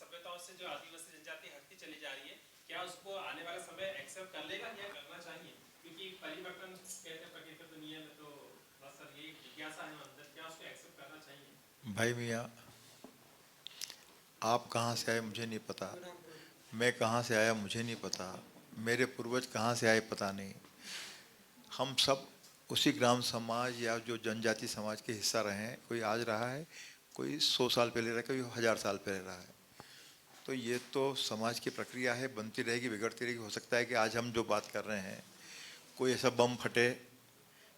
सभ्यताओं से जो आदिवासी जनजाति हटती चली जा रही है, क्या उसको आने वाला समय एक्सेप्ट कर लेगा या करना चाहिए? क्योंकि परिवर्तन कहते हैं प्रकृति का तो नियम है, तो बस सर ये जिज्ञासा है अंदर, क्या उसको एक्सेप्ट करना चाहिए? भाई मियाँ, आप कहाँ से आए मुझे नहीं पता, मैं कहाँ से आया मुझे नहीं पता, मेरे पूर्वज कहाँ से आए पता नहीं। हम सब उसी ग्राम समाज या जो जनजाति समाज के हिस्सा रहे हैं। कोई आज रहा है, कोई 100 साल पहले रहा, कोई 1000 साल पहले रहा है। तो ये तो समाज की प्रक्रिया है, बनती रहेगी, बिगड़ती रहेगी। हो सकता है कि आज हम जो बात कर रहे हैं, कोई ऐसा बम फटे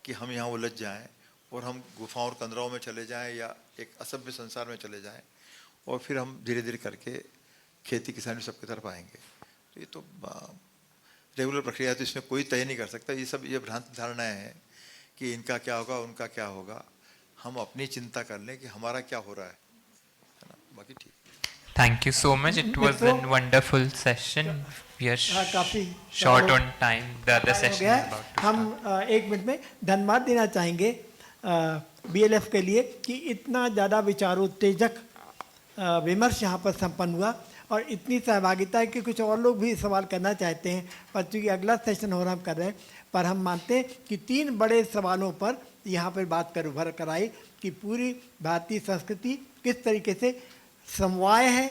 कि हम यहाँ उलझ जाएं और हम गुफाओं और कंदराओं में चले जाएं या एक असभ्य संसार में चले जाएं, और फिर हम धीरे धीरे करके खेती किसानी सबकी तरफ आएंगे। तो ये तो रेगुलर प्रक्रिया है, तो इसमें कोई तय नहीं कर सकता। ये सब ये भ्रांत धारणाएं हैं कि इनका क्या होगा, उनका क्या होगा। हम अपनी चिंता कर लें कि हमारा क्या हो रहा है ना, बाकी ठीक। Thank you so much. It was a wonderful session. We are काफी short on time. The other हो session गया is है। about to हम start. 1 मिनट में धन्यवाद देना चाहेंगे BLF के लिए कि इतना ज़्यादा विचारोत्तेजक विमर्श यहाँ पर संपन्न हुआ और इतनी सहभागिता है कि कुछ और लोग भी सवाल करना चाहते हैं, पर चूँकि अगला सेशन हो रहा हम कर रहे हैं। पर हम मानते हैं कि 3 बड़े सवालों पर यहाँ पर बात कर उभर कर आई कि पूरी भारतीय संस्कृति किस तरीके से समवाय है,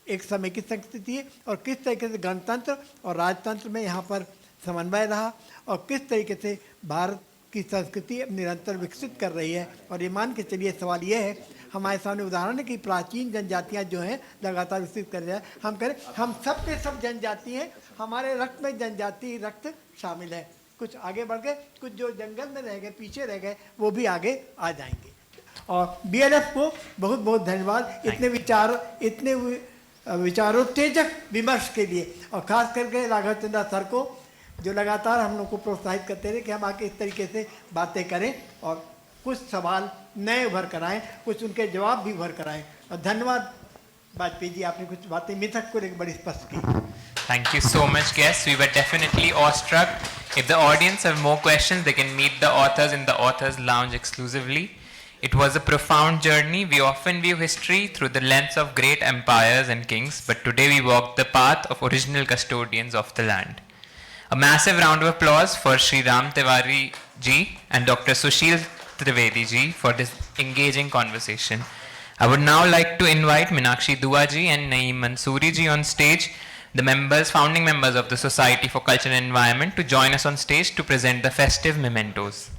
एक समय की संस्कृति है, और किस तरीके से गणतंत्र और राजतंत्र में यहाँ पर समन्वय रहा, और किस तरीके से भारत की संस्कृति निरंतर विकसित कर रही है। और ये मान के चलिए सवाल ये है, हमारे सामने उदाहरण है कि प्राचीन जनजातियाँ जो हैं लगातार विकसित कर रही है। हम करें, हम सब के सब जनजाति हैं, हमारे रक्त में जनजाति रक्त शामिल है। कुछ आगे बढ़ गए, कुछ जो जंगल में रह गए, पीछे रह गए, वो भी आगे आ जाएंगे। और BLF को बहुत बहुत धन्यवाद इतने विचारोत्तेजक विमर्श के लिए, और ख़ास करके राघव चंद्रा सर को जो लगातार हम लोग को प्रोत्साहित करते रहे कि हम आके इस तरीके से बातें करें और कुछ सवाल नए उभर कर आएँ, कुछ उनके जवाब भी उभर कर आएँ। और धन्यवाद वाजपेयी जी, आपने कुछ बातें मिथक को लेकर बड़ी स्पष्ट की। Thank you so much, guests. We were definitely awestruck. If the audience have more questions, they can meet the authors in the authors lounge exclusively. It was a profound journey. We often view history through the lens of great empires and kings, but today we walked the path of original custodians of the land. A massive round of applause for Sri Ram Tiwari ji and Dr. Sushil Trivedi ji for this engaging conversation. I would now like to invite Meenakshi Dua ji and Naeem Mansoori ji on stage, the founding members of the Society for Culture and Environment, to join us on stage to present the festive mementos.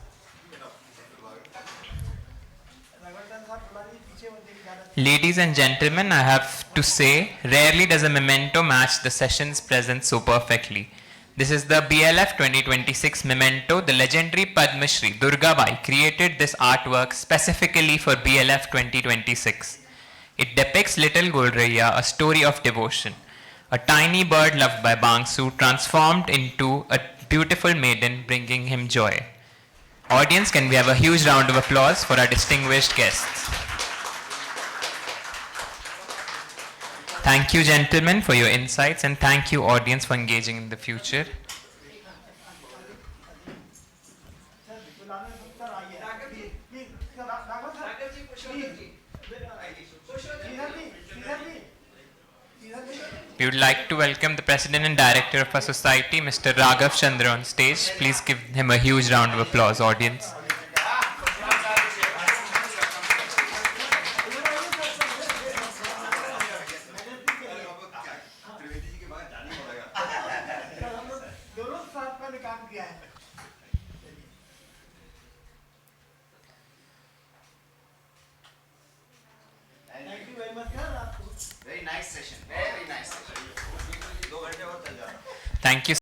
Ladies and gentlemen, I have to say, rarely does a memento match the session's presence so perfectly. This is the BLF 2026 memento. The legendary Padma Shri Durga Bai created this artwork specifically for BLF 2026. It depicts Little Golraiya, a story of devotion. A tiny bird loved by Bangsu transformed into a beautiful maiden, bringing him joy. Audience, can we have a huge round of applause for our distinguished guests? Thank you, gentlemen, for your insights, and thank you, audience, for engaging in the future. We would like to welcome the President and Director of our society, Mr. Raghav Chandra, on stage. Please give him a huge round of applause, audience. Thank you.